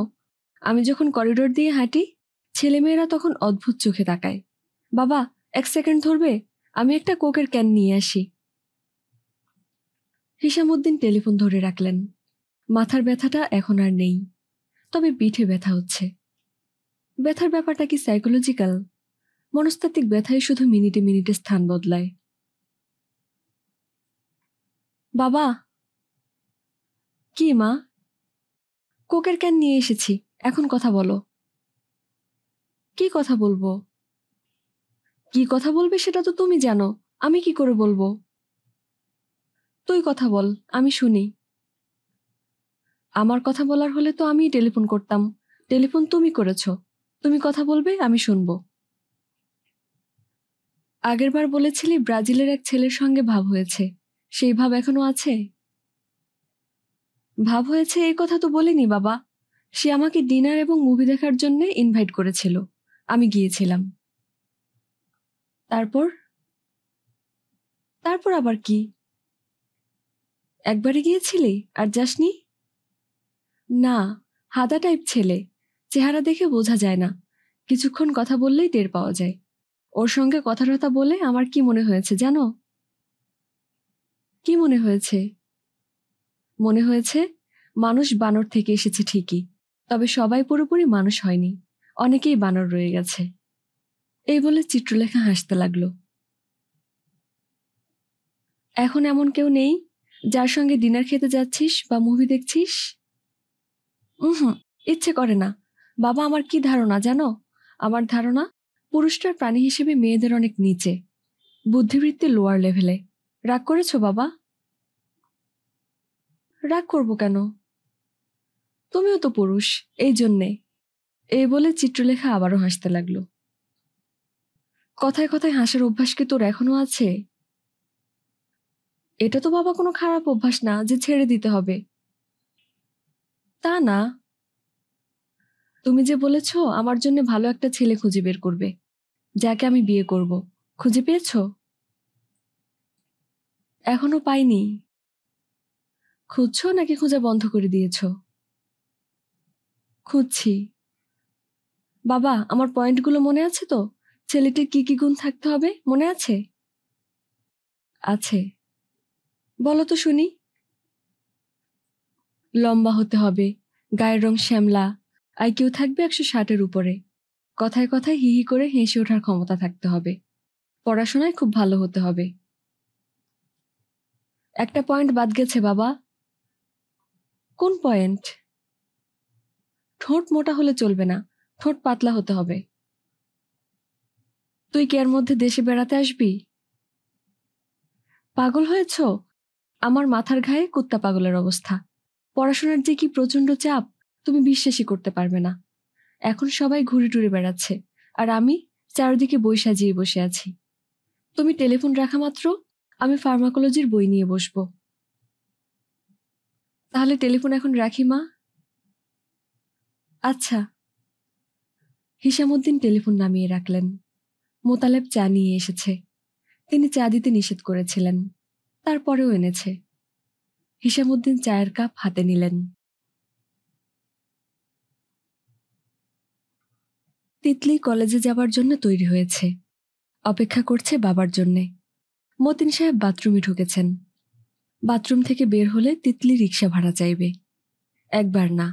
আমি যখন করিডোর দিয়ে হাঁটি, ছেলেমেয়েরা তখন অদ্ভুত চোখে তাকায়। বাবা, 1 সেকেন্ড ধরবে? আমি একটা কোকের ক্যান নিয়ে আসি। হিসামউদ্দিন টেলিফোন ধরে রাখলেন। মাথার ব্যথাটা এখন আর নেই, তবে পিঠে ব্যথা হচ্ছে। ব্যথার ব্যাপারটা কি সাইকোলজিক্যাল? মনস্তাত্ত্বিক ব্যথাই শুধু মিনিটে মিনিটে স্থান বদলায়। বাবা। কি মা? কোকের ক্যান নিয়ে এসেছি, এখন কথা বলো। কি কথা বলবো? কি কথা বলবে সেটা তো তুমি জানো, আমি কি করে বলবো? তুই কথা বল, আমি শুনি। আমার কথা বলার হলে তো আমিই টেলিফোন করতাম। টেলিফোন তুমি করেছো, তুমি কথা বলবে, আমি শুনবো। আগেরবার বলেছিলি ব্রাজিলের এক ছেলের সঙ্গে ভাব হয়েছে, সেই ভাব এখনো আছে? ভাব হয়েছে এই কথা তো বলিনি বাবা। সে আমাকে ডিনার এবং মুভি দেখার জন্য ইনভাইট করেছিল, আমি গিয়েছিলাম। তারপর? তারপর আবার কি? একবারই গিয়েছিলি আর যাসনি? না, হাদা টাইপ ছেলে, চেহারা দেখে বোঝা যায় না, কিছুক্ষণ কথা বললেই টের পাওয়া যায়। ওর সঙ্গে কথাটা বলে আমার কি মনে হয়েছে জানো? কি মনে হয়েছে? মনে হয়েছে মানুষ বানর থেকে এসেছে ঠিকই, তবে সবাই পুরোপুরি মানুষ হয়নি, অনেকেই বানর রয়ে গেছে। এই বলে চিত্রলেখা হাসতে লাগলো। এখন এমন কেউ নেই যার সঙ্গে ডিনার খেতে যাচ্ছিস বা মুভি দেখছিস? হুম, ইচ্ছে করে না। বাবা, আমার কি ধারণা জানো? আমার ধারণা পুরুষটার প্রাণী হিসেবে মেয়েদের অনেক নিচে, বুদ্ধিবৃত্তি লোয়ার লেভেলে। রাগ করেছো বাবা? রাগ করবো কেন? তুমিও তো পুরুষ, এই জন্যে। এই বলে চিত্রলেখা আবারও হাসতে লাগলো। কথায় কথায় হাসার অভ্যাস কি তোর এখনো আছে? এটা তো বাবা কোনো খারাপ অভ্যাস না যে ছেড়ে দিতে হবে। তা না। তুমি যে বলেছো আমার জন্য ভালো একটা ছেলে খুঁজে বের করবে, যাকে আমি বিয়ে করব, খুঁজে পেয়েছো? এখনো পাইনি। খুঁজছো নাকি খোঁজা বন্ধ করে দিয়েছো? খুঁজছি। বাবা, আমার পয়েন্টগুলো মনে আছে তো? ছেলেটির কি কি গুণ থাকতে হবে মনে আছে? আছে। বলো তো শুনি। লম্বা হতে হবে, গায়ের রং শ্যামলা, আইকিউ থাকবে 160-এর উপরে, কথায় কথায় হি হি করে হেসে ওঠার ক্ষমতা থাকতে হবে, পড়াশোনায় খুব ভালো হতে হবে। একটা পয়েন্ট বাদ গেছে বাবা। কোন পয়েন্ট? ঠোঁট মোটা হলে চলবে না, ঠোঁট পাতলা হতে হবে। তুই কি এর মধ্যে দেশে বেড়াতে আসবি? পাগল হয়েছ? আমার মাথার ঘায়ে কুত্তা পাগলের অবস্থা। পড়াশোনার যে কি প্রচন্ড চাপ, তুমি বিশ্বাসই করতে পারবে না। এখন সবাই ঘুরে টুরে বেড়াচ্ছে, আর আমি চারিদিকে বই সাজিয়ে বসে আছি। তুমি টেলিফোন রাখা মাত্র আমি ফার্মাকোলজির বই নিয়ে বসবো। তাহলে টেলিফোন এখন রাখি মা। আচ্ছা। হিসামউদ্দিন টেলিফোন নামিয়ে রাখলেন। মোতালেব চা নিয়ে এসেছে। তিনি চা দিতে নিষেধ করেছিলেন, তারপরেও এনেছে। হিসামউদ্দিন চায়ের কাপ হাতে নিলেন। তিতলি কলেজে যাবার জন্য তৈরি হয়েছে, অপেক্ষা করছে বাবার জন্যে। মতিন সাহেব বাথরুমে ঢুকেছেন। বাথরুম থেকে বের হলে তিতলি রিক্সা ভাড়া চাইবে। একবার না,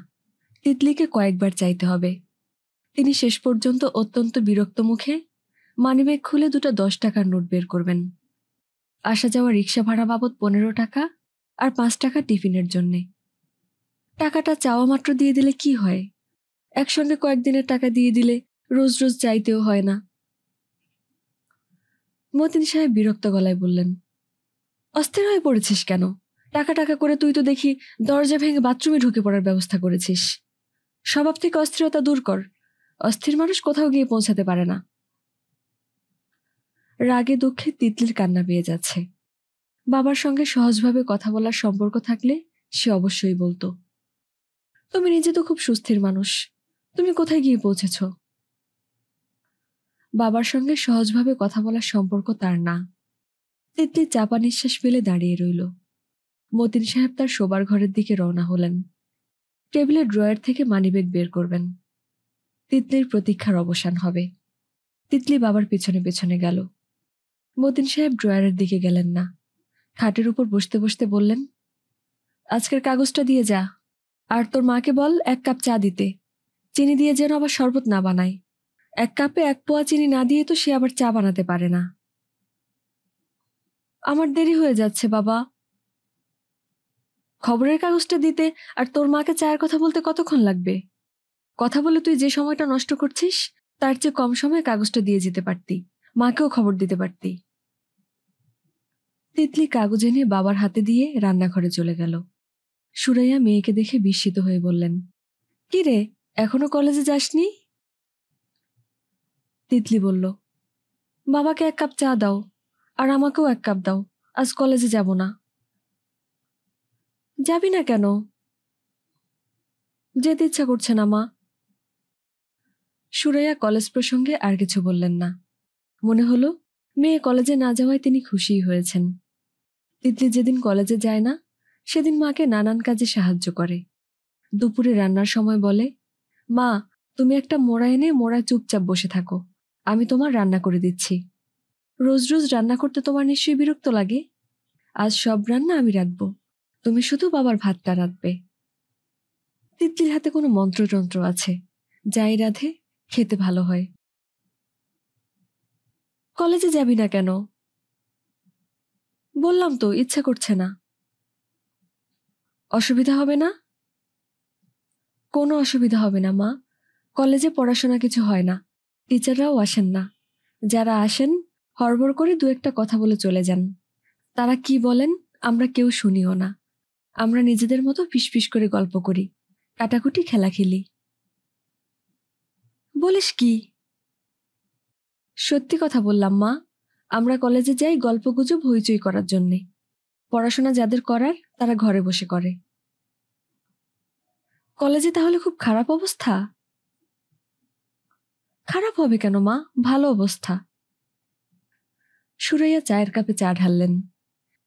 তিতলিকে কয়েকবার চাইতে হবে। তিনি শেষ পর্যন্ত অত্যন্ত বিরক্ত মুখে মানিব্যাগ খুলে 2টা 10 টাকার নোট বের করবেন। আসা যাওয়া রিক্সা ভাড়া বাবদ 15 টাকা আর 5 টাকা টিফিনের জন্যে। টাকাটা চাওয়া মাত্র দিয়ে দিলে কি হয়? একসঙ্গে কয়েকদিনের টাকা দিয়ে দিলে রোজ রোজ চাইতেও হয় না। মতিন সাহেব বিরক্ত গলায় বললেন, অস্থির হয়ে পড়েছিস কেন? টাকা টাকা করে তুই তো দেখি দরজা ভেঙে বাথরুমে ঢুকে পড়ার ব্যবস্থা করেছিস। স্বভাব থেকে অস্থিরতা দূর কর। অস্থির মানুষ কোথাও গিয়ে পৌঁছাতে পারে না। রাগে দুঃখে তিতলির কান্না পেয়ে যাচ্ছে। বাবার সঙ্গে সহজভাবে কথা বলার সম্পর্ক থাকলে সে অবশ্যই বলতো, তুমি নিজে তো খুব সুস্থির মানুষ, তুমি কোথায় গিয়ে পৌঁছেছ? বাবার সঙ্গে সহজভাবে কথা বলার সম্পর্ক তার না। তিতলি চাপা নিঃশ্বাস ফেলে দাঁড়িয়ে রইল। মতিন সাহেব তার শোবার ঘরের দিকে রওনা হলেন। টেবিলের ড্রয়ার থেকে মানিব্যাগ বের করবেন। তিতলির প্রতীক্ষার অবসান হবে। তিতলি বাবার পেছনে পেছনে গেল। মতিন সাহেব ড্রয়ারের দিকে গেলেন না। খাটের উপর বসতে বসতে বললেন, আজকের কাগজটা দিয়ে যা, আর তোর মাকে বল 1 কাপ চা দিতে। চিনি দিয়ে যেন আবার শরবত না বানায়। 1 কাপে 1 পোয়া চিনি না দিয়ে তো সে আবার চা বানাতে পারে না। আমার দেরি হয়ে যাচ্ছে বাবা। খবরের কাগজটা দিতে আর তোর মাকে চায়ের কথা বলতে কতক্ষণ লাগবে? কথা বলে তুই যে সময়টা নষ্ট করছিস তার চেয়ে কম সময়ে কাগজটা দিয়ে যেতে পারতি, মাকেও খবর দিতে পারতি। তিতলি কাগজ এনে বাবার হাতে দিয়ে রান্নাঘরে চলে গেল। সুরাইয়া মেয়েকে দেখে বিস্মিত হয়ে বললেন, কি রে, এখনো কলেজে যাসনি? তিতলি বলল, বাবাকে 1 কাপ চা দাও, আর আমাকেও 1 কাপ দাও, আজ কলেজে যাব না। যাবি না কেন? যেতে ইচ্ছা করছে না মা। সুরাইয়া কলেজ প্রসঙ্গে আর কিছু বললেন না। মনে হলো মেয়ে কলেজে না যাওয়ায় তিনি খুশিই হয়েছেন। তিতলি যেদিন কলেজে যায় না সেদিন মাকে নানান কাজে সাহায্য করে। দুপুরে রান্নার সময় বলে, মা তুমি একটা মোড়া এনে মোড়ায় চুপচাপ বসে থাকো, আমি তোমার রান্না করে দিচ্ছি। রোজ রোজ রান্না করতে তোমার নিশ্চয়ই বিরক্ত লাগে। আজ সব রান্না আমি রাখবো, তুমি শুধু বাবার ভাতটা রাঁধবে। তিতলির হাতে কোনো মন্ত্রযন্ত্র আছে, যাই রাঁধে খেতে ভালো হয়। কলেজে যাবি না কেন? বললাম তো ইচ্ছা করছে না। অসুবিধা হবে না? কোনো অসুবিধা হবে না মা। কলেজে পড়াশোনা কিছু হয় না, টিচাররাও আসেন না। যারা আসেন হড়বড় করে 2-1টা কথা বলে চলে যান। তারা কি বলেন আমরা কেউ শুনিও না। আমরা নিজেদের মতো ফিসফিস করে গল্প করি, কাটাকুটি খেলা খেলি। বলিস কি? সত্যি কথা বললাম মা। আমরা কলেজে যাই গল্পগুজব হইচই করার জন্যে। পড়াশোনা যাদের করার তারা ঘরে বসে করে। কলেজে তাহলে খুব খারাপ অবস্থা? খারাপ হবে কেন মা, ভালো অবস্থা। সুরাইয়া চায়ের কাপে চা ঢাললেন।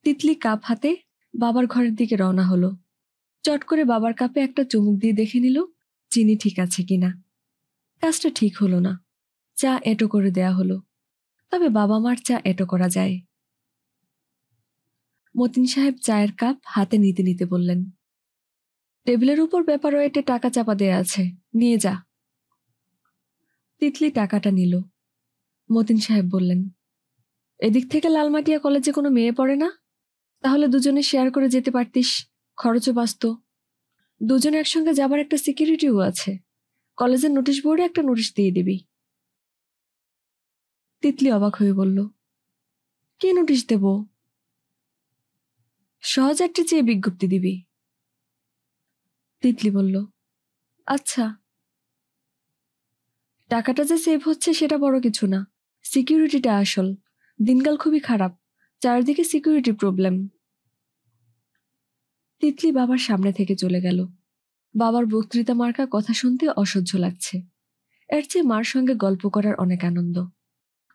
তিতলি কাপ হাতে বাবার ঘরের দিকে রওনা হলো। চট করে বাবার কাপে একটা চুমুক দিয়ে দেখে নিল চিনি ঠিক আছে কিনা। কাজটা ঠিক হলো না। চা এঁটো করে দেয়া হলো। তবে বাবা মার চা এঁটো করা যায়। মতিন সাহেব চায়ের কাপ হাতে নিতে নিতে বললেন, টেবিলের উপর পেপারওয়েটে টাকা চাপা দেয়া আছে, নিয়ে যা। তিতলি টাকাটা নিল। মতিন সাহেব বললেন, এদিক থেকে লালমাটিয়া কলেজে কোনো মেয়ে পড়ে না? তাহলে দুজনে শেয়ার করে যেতে পারতিস, খরচও বাঁচত। দুজনে একসঙ্গে যাবার একটা সিকিউরিটিও আছে। কলেজের নোটিশ বোর্ডে একটা নোটিশ দিয়ে দিবি। তিতলি অবাক হয়ে বলল, কি নোটিশ দেব? সহযাত্রী চেয়ে বিজ্ঞপ্তি দিবি। তিতলি বলল, আচ্ছা। টাকাটা যে সেভ হচ্ছে সেটা বড় কিছু না, সিকিউরিটিটা আসল। দিনকাল খুবই খারাপ, চারদিকে সিকিউরিটি প্রবলেম। তিতলি বাবার সামনে থেকে চলে গেল। বাবার বক্তৃতা মার্কা কথা শুনতে অসহ্য লাগছে। এর চেয়ে মার সঙ্গে গল্প করার অনেক আনন্দ।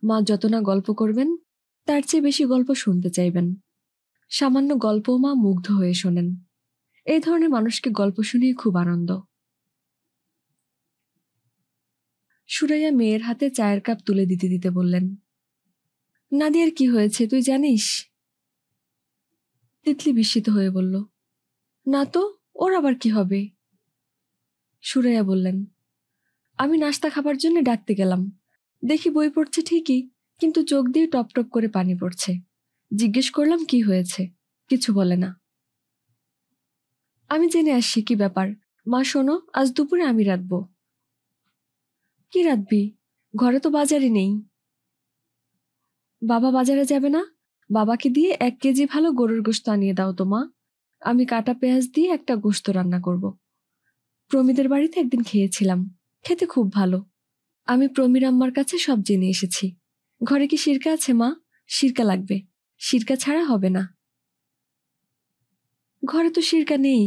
মা যত না গল্প করবেন, তার চেয়ে বেশি গল্প শুনতে চাইবেন। সামান্য গল্পও মা মুগ্ধ হয়ে শোনেন। এই ধরনের মানুষকে গল্প শুনিয়ে খুব আনন্দ। সুরাইয়া মেয়ের হাতে চায়ের কাপ তুলে দিতে দিতে বললেন, নাদিয়ার কি হয়েছে তুই জানিস? তিতলি বিস্মিত হয়ে বলল, না তো, ওর আবার কি হবে? সুরাইয়া বললেন, আমি নাস্তা খাবার জন্য ডাকতে গেলাম, দেখি বই পড়ছে ঠিকই, কিন্তু চোখ দিয়ে টপ টপ করে পানি পড়ছে। জিজ্ঞেস করলাম কি হয়েছে, কিছু বলে না। আমি জেনে আসছি কি ব্যাপার। মা শোনো, আজ দুপুরে আমি রাঁধবো। কি রাঁধবি? ঘরে তো বাজারই নেই। বাবা বাজারে যাবে না? বাবাকে দিয়ে 1 কেজি ভালো গরুর গোশত আনিয়ে দাও তো মা। আমি কাটা পেঁয়াজ দিয়ে একটা গোশত রান্না করব। প্রমিদের বাড়িতে একদিন খেয়েছিলাম, খেতে খুব ভালো। আমি প্রমির আম্মার কাছে সব জেনে এসেছি। ঘরে কি সিরকা আছে মা? সিরকা লাগবে, সিরকা ছাড়া হবে না। ঘরে তো সিরকা নেই।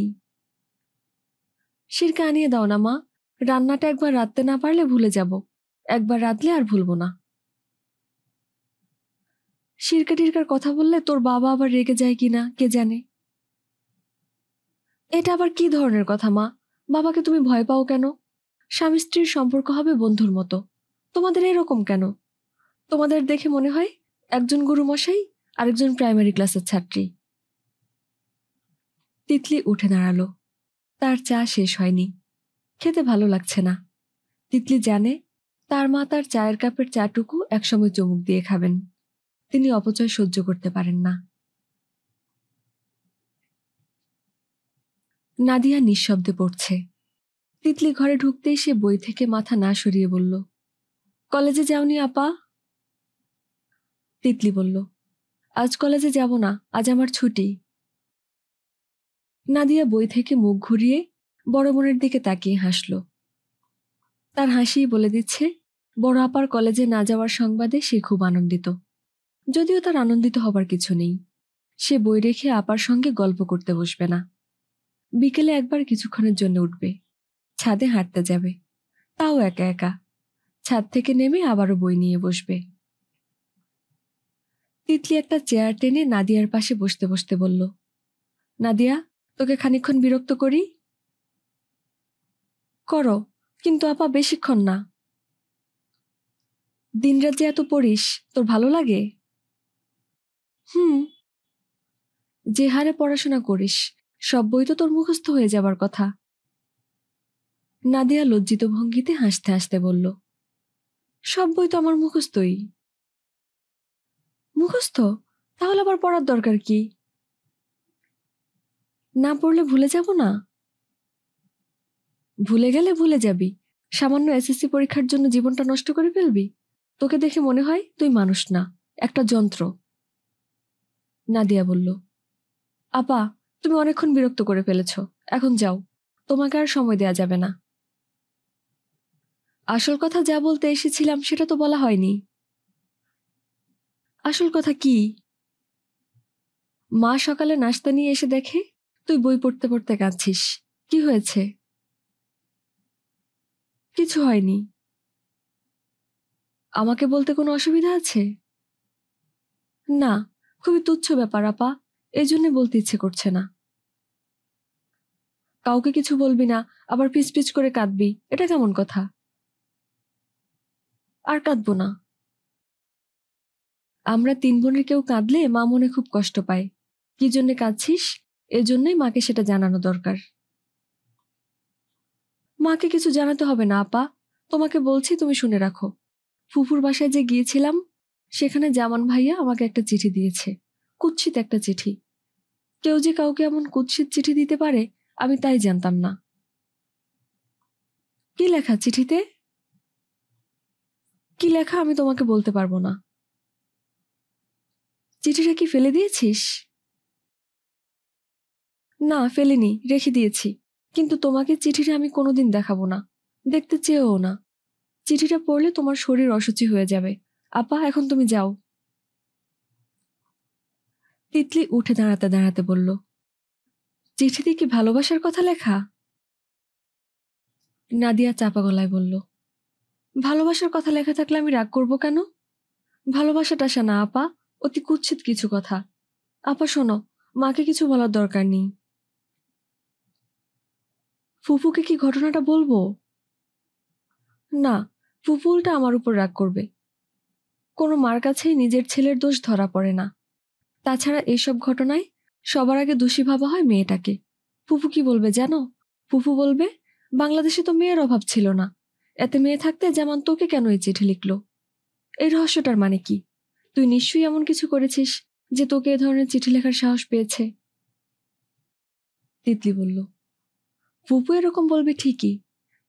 সিরকা আনিয়ে দাও না মা। রান্নাটা একবার রাঁধতে না পারলে ভুলে যাব, একবার রাঁধলে আর ভুলবো না। সিরকা টিরকার কথা বললে তোর বাবা আবার রেগে যায় কিনা কে জানে। এটা আবার কি ধরনের কথা মা? বাবাকে তুমি ভয় পাও কেন? স্বামী স্ত্রীর সম্পর্ক হবে বন্ধুর মতো। তোমাদের এরকম কেন? তোমাদের দেখে মনে হয় একজন গুরুমশাই, আরেকজন প্রাইমারি ক্লাসের ছাত্রী। তিতলি উঠে দাঁড়ালো। তার চা শেষ হয়নি, খেতে ভালো লাগছে না। তিতলি জানে তার মা তার চায়ের কাপের চাটুকু একসময় চুমুক দিয়ে খাবেন। তিনি অপচয় সহ্য করতে পারেন না। নাদিয়া নিঃশব্দে পড়ছে। তিতলি ঘরে ঢুকতেই সে বই থেকে মাথা না সরিয়ে বলল, কলেজে যাওনি আপা? তিতলি বলল, আজ কলেজে যাব না, আজ আমার ছুটি। নাদিয়া বই থেকে মুখ ঘুরিয়ে বড় বোনের দিকে তাকিয়ে হাসল। তার হাসিই বলে দিচ্ছে বড় আপার কলেজে না যাওয়ার সংবাদে সে খুব আনন্দিত। যদিও তার আনন্দিত হবার কিছু নেই। সে বই রেখে আপার সঙ্গে গল্প করতে বসবে না। বিকেলে একবার কিছুক্ষণের জন্য উঠবে, ছাদে হাঁটতে যাবে, তাও একা একা। ছাদ থেকে নেমে আবারও বই নিয়ে বসবে। তিতলি একটা চেয়ার টেনে নাদিয়ার পাশে বসতে বসতে বলল, নাদিয়া, তোকে খানিকক্ষণ বিরক্ত করি? করো, কিন্তু আপা বেশিক্ষণ না। দিনরাত যে এত পড়িস, তোর ভালো লাগে? হুম। যে হারে পড়াশোনা করিস, সব বই তো তোর মুখস্থ হয়ে যাবার কথা। নাদিয়া লজ্জিত ভঙ্গিতে হাসতে হাসতে বলল, সব বই তো আমার মুখস্থই। মুখস্থ? তাহলে আবার পড়ার দরকার কি? না পড়লে ভুলে যাব না? ভুলে গেলে ভুলে যাবি। সামান্য এসএসসি পরীক্ষার জন্য জীবনটা নষ্ট করে ফেলবি? তোকে দেখে মনে হয় তুই মানুষ না, একটা যন্ত্র। নাদিয়া বলল, আপা, তুমি অনেকক্ষণ বিরক্ত করে ফেলেছ, এখন যাও, তোমাকে আর সময় দেয়া যাবে না। আসল কথা যা বলতে এসেছিলাম সেটা তো বলা হয়নি। আসল কথা কি? মা সকালে নাশতা নিয়ে এসে দেখে তুই বই পড়তে পড়তে কাঁদছিস। কি হয়েছে? কিছু হয়নি। আমাকে বলতে কোনো অসুবিধা আছে? না, খুবই তুচ্ছ ব্যাপার আপা, এই জন্য বলতে ইচ্ছে করছে না। কাউকে কিছু বলবি না, আবার পিচ পিচ করে কাঁদবি, এটা কেমন কথা? আর কাঁদবো না। আমরা 3 বোনের কেউ কাঁদলে মা মনে খুব কষ্ট পায়। কি জন্যে কাঁদছিস, এজন্যই মাকে সেটা জানানো দরকার। মাকে কিছু জানাতে হবে না আপা, তোমাকে বলছি, তুমি শুনে রাখো। ফুফুর বাসায় যে গিয়েছিলাম, সেখানে জামান ভাইয়া আমাকে একটা চিঠি দিয়েছে। কুৎসিত একটা চিঠি। কেউ যে কাউকে এমন কুৎসিত চিঠি দিতে পারে, আমি তাই জানতাম না। কি লেখা চিঠিতে? কি লেখা আমি তোমাকে বলতে পারবো না। চিঠিটা কি ফেলে দিয়েছিস? না, ফেলিনি, রেখে দিয়েছি। কিন্তু তোমাকে চিঠিটা আমি কোনোদিন দেখাবো না, দেখতে চেয়েও না। চিঠিটা পড়লে তোমার শরীর অসুচি হয়ে যাবে। আপা, এখন তুমি যাও। তিতলি উঠে দাঁড়াতে দাঁড়াতে বলল, চিঠিতে কি ভালোবাসার কথা লেখা? নাদিয়া চাপা গলায় বলল, ভালোবাসার কথা লেখা থাকলে আমি রাগ করব কেন? ভালোবাসাটা আসা না আপা, অতি কুৎসিত কিছু কথা। আপা শোনো, মাকে কিছু বলার দরকার নেই। ফুফুকে কি ঘটনাটা বলবো? না, ফুফু উল্টা আমার উপর রাগ করবে। কোনো মার কাছেই নিজের ছেলের দোষ ধরা পড়ে না। তাছাড়া এইসব ঘটনায় সবার আগে দোষী ভাবা হয় মেয়েটাকে। ফুফু কি বলবে জানো? ফুফু বলবে, বাংলাদেশে তো মেয়ের অভাব ছিল না, এতে মেয়ে থাকতে যেমন তোকে কেন এই চিঠি লিখলো? এই রহস্যটার মানে কি? তুই নিশ্চয়ই এমন কিছু করেছিস যে তোকে এ ধরনের চিঠি লেখার সাহস পেয়েছে। তিতলি বলল, ফুপু এরকম বলবে ঠিকই,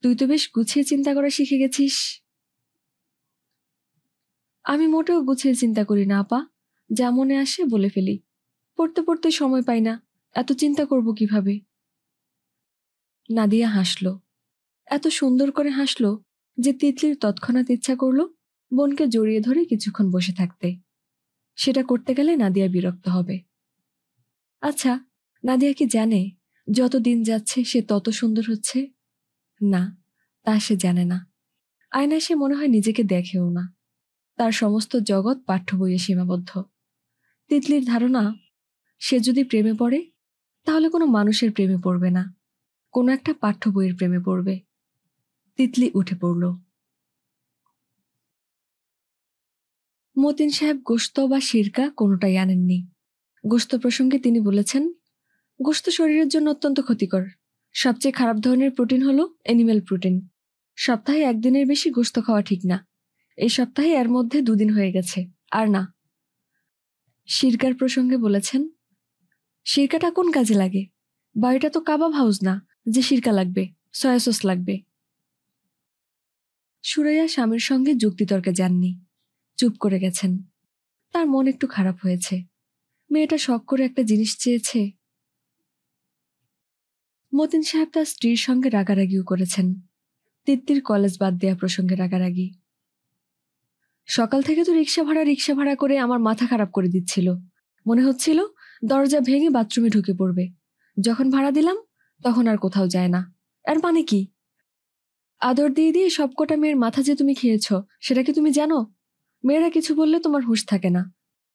তুই তো বেশ গুছিয়ে চিন্তা করা শিখে গেছিস। আমি মোটেও গুছিয়ে চিন্তা করি না আপা, যা মনে আসে বলে ফেলি। পড়তে পড়তে সময় পাই না, এত চিন্তা করব কিভাবে? নাদিয়া হাসল, এত সুন্দর করে হাসল যে তিতলির তৎক্ষণাৎ ইচ্ছা করল বোনকে জড়িয়ে ধরে কিছুক্ষণ বসে থাকতে। সেটা করতে গেলে নাদিয়া বিরক্ত হবে। আচ্ছা, নাদিয়া কি জানে যত দিন যাচ্ছে সে তত সুন্দর হচ্ছে? না, তা সে জানে না। আয়নায় সে মনে হয় নিজেকে দেখেও না। তার সমস্ত জগৎ পাঠ্য বইয়ে সীমাবদ্ধ। তিতলির ধারণা, সে যদি প্রেমে পড়ে তাহলে কোনো মানুষের প্রেমে পড়বে না, কোনো একটা পাঠ্য বইয়ের প্রেমে পড়বে। তিতলি উঠে পড়ল। মতিন সাহেব গোশত বা সিরকা কোনোটাই আনেননি। গোশত প্রসঙ্গে তিনি বলেছেন, গোশত শরীরের জন্য অত্যন্ত ক্ষতিকর। সবচেয়ে খারাপ ধরনের প্রোটিন হলো অ্যানিমেল প্রোটিন। সপ্তাহে একদিনের বেশি গোশত খাওয়া ঠিক না। এই সপ্তাহে এর মধ্যে 2 দিন হয়ে গেছে, আর না। সিরকার প্রসঙ্গে বলেছেন, সিরকাটা কোন কাজে লাগে? বাড়িটা তো কাবাব হাউস না যে সিরকা লাগবে, সয়া সস লাগবে। সুরাইয়া স্বামীর সঙ্গে যুক্তিতর্কে যাননি, চুপ করে গেছেন। তার মন একটু খারাপ হয়েছে। মেয়েটা শখ করে একটা জিনিস চেয়েছে। মতিন সাহেব তার স্ত্রীর সঙ্গে রাগারাগিও করেছেন। তিত্তির কলেজ বাদ দেয়া প্রসঙ্গে রাগারাগি। সকাল থেকে তো রিক্সা ভাড়া করে আমার মাথা খারাপ করে দিচ্ছিল। মনে হচ্ছিল দরজা ভেঙে বাথরুমে ঢুকে পড়বে। যখন ভাড়া দিলাম তখন আর কোথাও যায় না। এর মানে কি? আদর দিয়ে দিয়ে সবকটা মেয়ের মাথা যে তুমি খেয়েছ সেটা কি তুমি জানো? মেয়েরা কিছু বললে তোমার হুঁশ থাকে না।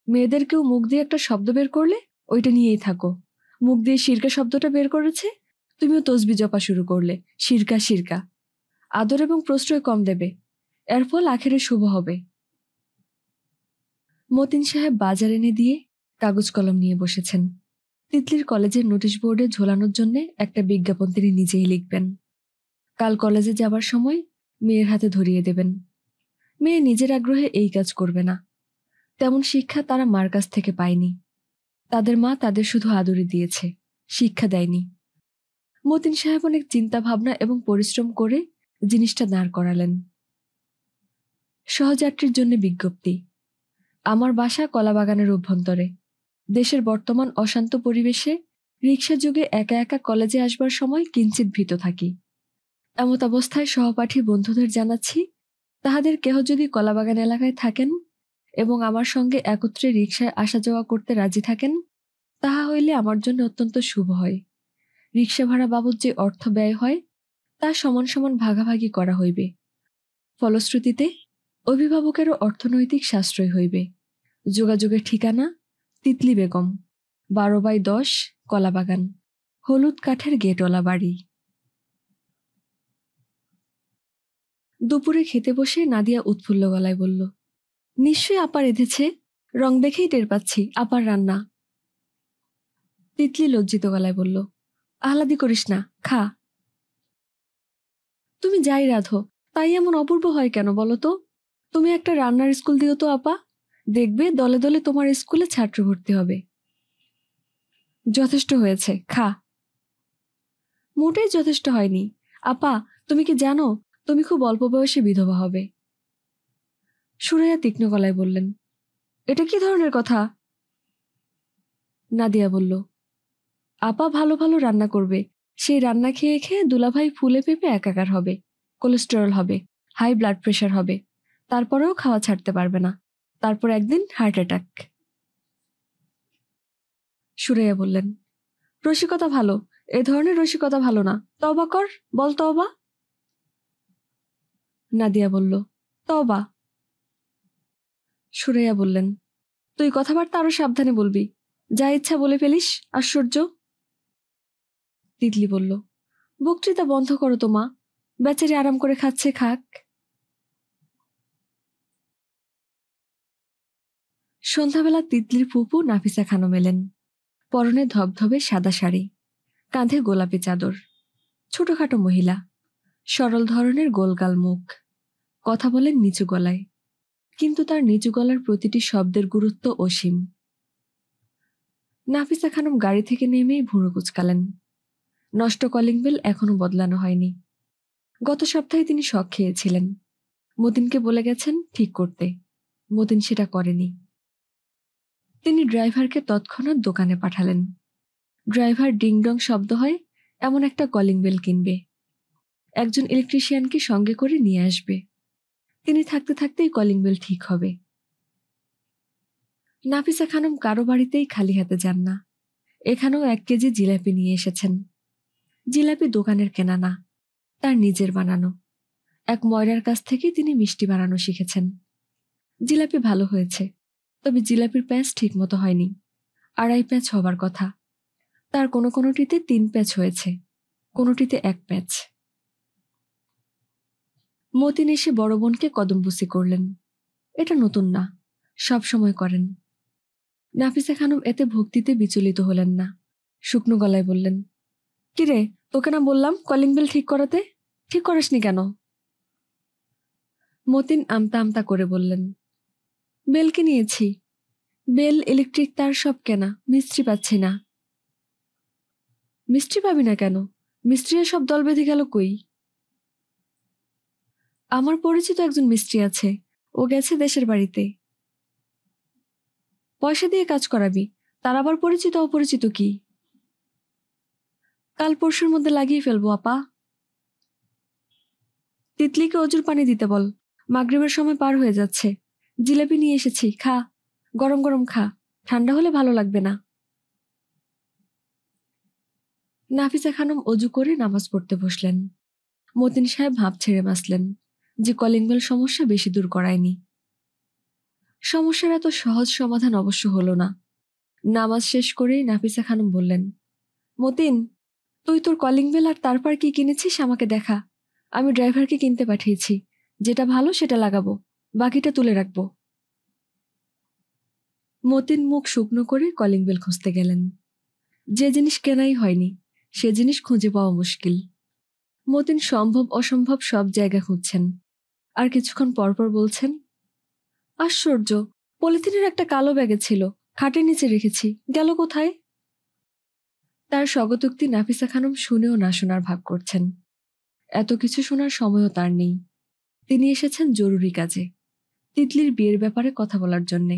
মেয়েদেরকেও মুখ দিয়ে একটা শব্দ বের করলে ওইটা নিয়েই থাকো। মুখ দিয়ে সিরকা শব্দটা বের করেছে, তুমিও তসবি জপা শুরু করলে, সিরকা সিরকা। আদর এবং প্রশ্রয় কম দেবে, এর ফল আখেরে শুভ হবে। মতিন সাহেব বাজার এনে দিয়ে কাগজ কলম নিয়ে বসেছেন। তিতলির কলেজের নোটিশ বোর্ডে ঝোলানোর জন্য একটা বিজ্ঞাপন তিনি নিজেই লিখবেন। কাল কলেজে যাবার সময় মেয়ের হাতে ধরিয়ে দেবেন। মেয়ে নিজের আগ্রহে এই কাজ করবে না। তেমন শিক্ষা তারা মার কাছ থেকে পায়নি। তাদের মা তাদের শুধু আদরে দিয়েছে, শিক্ষা দেয়নি। মতিন সাহেব অনেক চিন্তা ভাবনা এবং পরিশ্রম করে জিনিসটা দাঁড় করালেন। সহযাত্রীর জন্য বিজ্ঞপ্তি। আমার বাসা কলাবাগানের অভ্যন্তরে। দেশের বর্তমান অশান্ত পরিবেশে রিক্সা যুগে একা একা কলেজে আসবার সময় কিঞ্চিত ভীত থাকি। এমত অবস্থায় সহপাঠী বন্ধুদের জানাচ্ছি, তাহাদের কেহ যদি কলাবাগান এলাকায় থাকেন এবং আমার সঙ্গে একত্রে রিক্সায় আসা যাওয়া করতে রাজি থাকেন, তাহা হইলে আমার জন্য অত্যন্ত শুভ হয়। রিক্সা ভাড়া বাবদ যে অর্থ ব্যয় হয় তা সমান সমান ভাগাভাগি করা হইবে। ফলশ্রুতিতে অভিভাবকেরও অর্থনৈতিক সাশ্রয় হইবে। যোগাযোগের ঠিকানা, তিতলি বেগম, 12/10, কলাবাগান, হলুদ কাঠের গেটওয়ালা বাড়ি। দুপুরে খেতে বসে নাদিয়া উৎফুল্ল গলায় বলল, নিশ্চয়ই আপা রেঁধেছে, রং দেখেই টের পাচ্ছি আপার রান্না। তিতলি লজ্জিত গলায় বলল, আহ্লাদি করিস না, খা। তুমি যাই রাঁধো তাই এমন অপূর্ব হয় কেন বলো তো? তুমি একটা রান্নার স্কুল দিও তো আপা, দেখবে দলে দলে তোমার স্কুলে ছাত্র ভর্তি হবে। যথেষ্ট হয়েছে, খা। মোটেই যথেষ্ট হয়নি আপা। তুমি কি জানো তুমি খুব অল্প বয়সে বিধবা হবে? সুরাইয়া তীক্ষ্ণ গলায় বললেন, এটা কি ধরনের কথা? নাদিয়া বলল, আপা ভালো ভালো রান্না করবে, সেই রান্না খেয়ে খেয়ে দুলাভাই ফুলে ফেপে একাকার হবে, কোলেস্টেরল হবে, হাই ব্লাড প্রেশার হবে, তারপরেও খাওয়া ছাড়তে পারবে না, তারপর একদিন হার্ট অ্যাটাক। সুরাইয়া বললেন, রসিকতা ভালো, এ ধরনের রসিকতা ভালো না, তওবা কর, বল তওবা। নাদিয়া বলল, তওবা। সুরাইয়া বললেন, তুই কথাবার্তা আরো সাবধানে বলবি, যা ইচ্ছা বলে ফেলিস, আশ্চর্য। তিতলি বলল, বক্তৃতা বন্ধ করো তো মা, বেচারি আরাম করে খাচ্ছে, খাক। সন্ধ্যাবেলা তিতলির ফুপু নাফিসা খানম এলেন। পরনে ধবধবে সাদা শাড়ি, কাঁধে গোলাপি চাদর, ছোটখাটো মহিলা, সরল ধরনের গোলগাল মুখ, কথা বলেন নিচু গলায়, কিন্তু তার নিচু গলার প্রতিটি শব্দের গুরুত্ব অসীম। নাফিসা খানম গাড়ি থেকে নেমেই ভুঁড়ো কুচকালেন। নষ্ট কলিং বেল এখনো বদলানো হয়নি। গত সপ্তাহে তিনি শক খেয়েছিলেন, মতিনকে বলে গেছেন ঠিক করতে, মতিন সেটা করেনি। তিনি ড্রাইভারকে তৎক্ষণাৎ দোকানে পাঠালেন। ড্রাইভার ডিংডং শব্দ হয় এমন একটা কলিং বেল কিনবে, একজন ইলেকট্রিশিয়ানকে সঙ্গে করে নিয়ে আসবে। তিনি থাকতে থাকতেই কলিং বেল ঠিক হবে। নাফিসা খানম কারো বাড়িতেই খালি হাতে যান না। এখানেও 1 কেজি জিলাপি নিয়ে এসেছেন। জিলাপি দোকানের কেনা না, তার নিজের বানানো। এক ময়রার কাছ থেকে তিনি মিষ্টি বানানো শিখেছেন। জিলাপি ভালো হয়েছে, তবে জিলাপির প্যাঁচ ঠিক মতো হয়নি, 2.5 প্যাঁচ হবার কথা। তার কোনোটিতে 3 প্যাঁচ হয়েছে, কোনোটিতে 1 প্যাঁচ। মতিন এসে বড় বোনকে কদমবুসি করলেন। এটা নতুন না, সব সময় করেন। নাফিসা খানম এতে ভক্তিতে বিচলিত হলেন না, শুকনো গলায় বললেন, কিরে, তোকে না বললাম কলিং বেল ঠিক করাতে, ঠিক করাসনি কেন? মতিন আমতা আমতা করে বললেন, বেলকে নিয়েছি, বেল, ইলেকট্রিক তার সব কেনা, মিস্ত্রি পাচ্ছি না। মিস্ত্রি পাবি না কেন? মিস্ত্রি সব দল বেঁধে গেল কই? আমার পরিচিত একজন মিস্ত্রি আছে, ও গেছে দেশের বাড়িতে। পয়সা দিয়ে কাজ করাবি, তার আবার পরিচিত অপরিচিত কি? কাল পরশুর মধ্যে লাগিয়ে ফেলবো আপা। তিতলিকে অজুর পানি দিতে বল, মাগরিবের সময় পার হয়ে যাচ্ছে। জিলাপি নিয়ে এসেছি, খা, গরম গরম খা, ঠান্ডা হলে ভালো লাগবে না। নাফিসা খানম অজু করে নামাজ পড়তে বসলেন। মতিন সাহেব ভাব ছেড়ে বাঁচলেন যে কলিং বেল সমস্যা বেশি দূর করায়নি। সমস্যার এত সহজ সমাধান অবশ্য হলো না। নামাজ শেষ করেই নাফিসা খানম বললেন, মতিন, তুই তোর কলিং বেল আর তারপর কি কিনেছিস আমাকে দেখা। আমি ড্রাইভারকে কিনতে পাঠিয়েছি, যেটা ভালো সেটা লাগাবো, বাকিটা তুলে রাখবো। মতিন মুখ শুকনো করে কলিং বেল খুঁজতে গেলেন। যে জিনিস কেনাই হয়নি সে জিনিস খুঁজে পাওয়া মুশকিল। মতিন সম্ভব অসম্ভব সব জায়গা খুঁজছেন, আর কিছুক্ষণ পরপর বলছেন, আশ্চর্য, পলিথিনের একটা কালো ব্যাগে ছিল, খাটের নিচে রেখেছি, গেল কোথায়? তার স্বগতোক্তি নাফিসা খানম শুনেও না শোনার ভাব করছেন। এত কিছু শোনার সময়ও তার নেই। তিনি এসেছেন জরুরি কাজে, তিতলির বিয়ের ব্যাপারে কথা বলার জন্যে।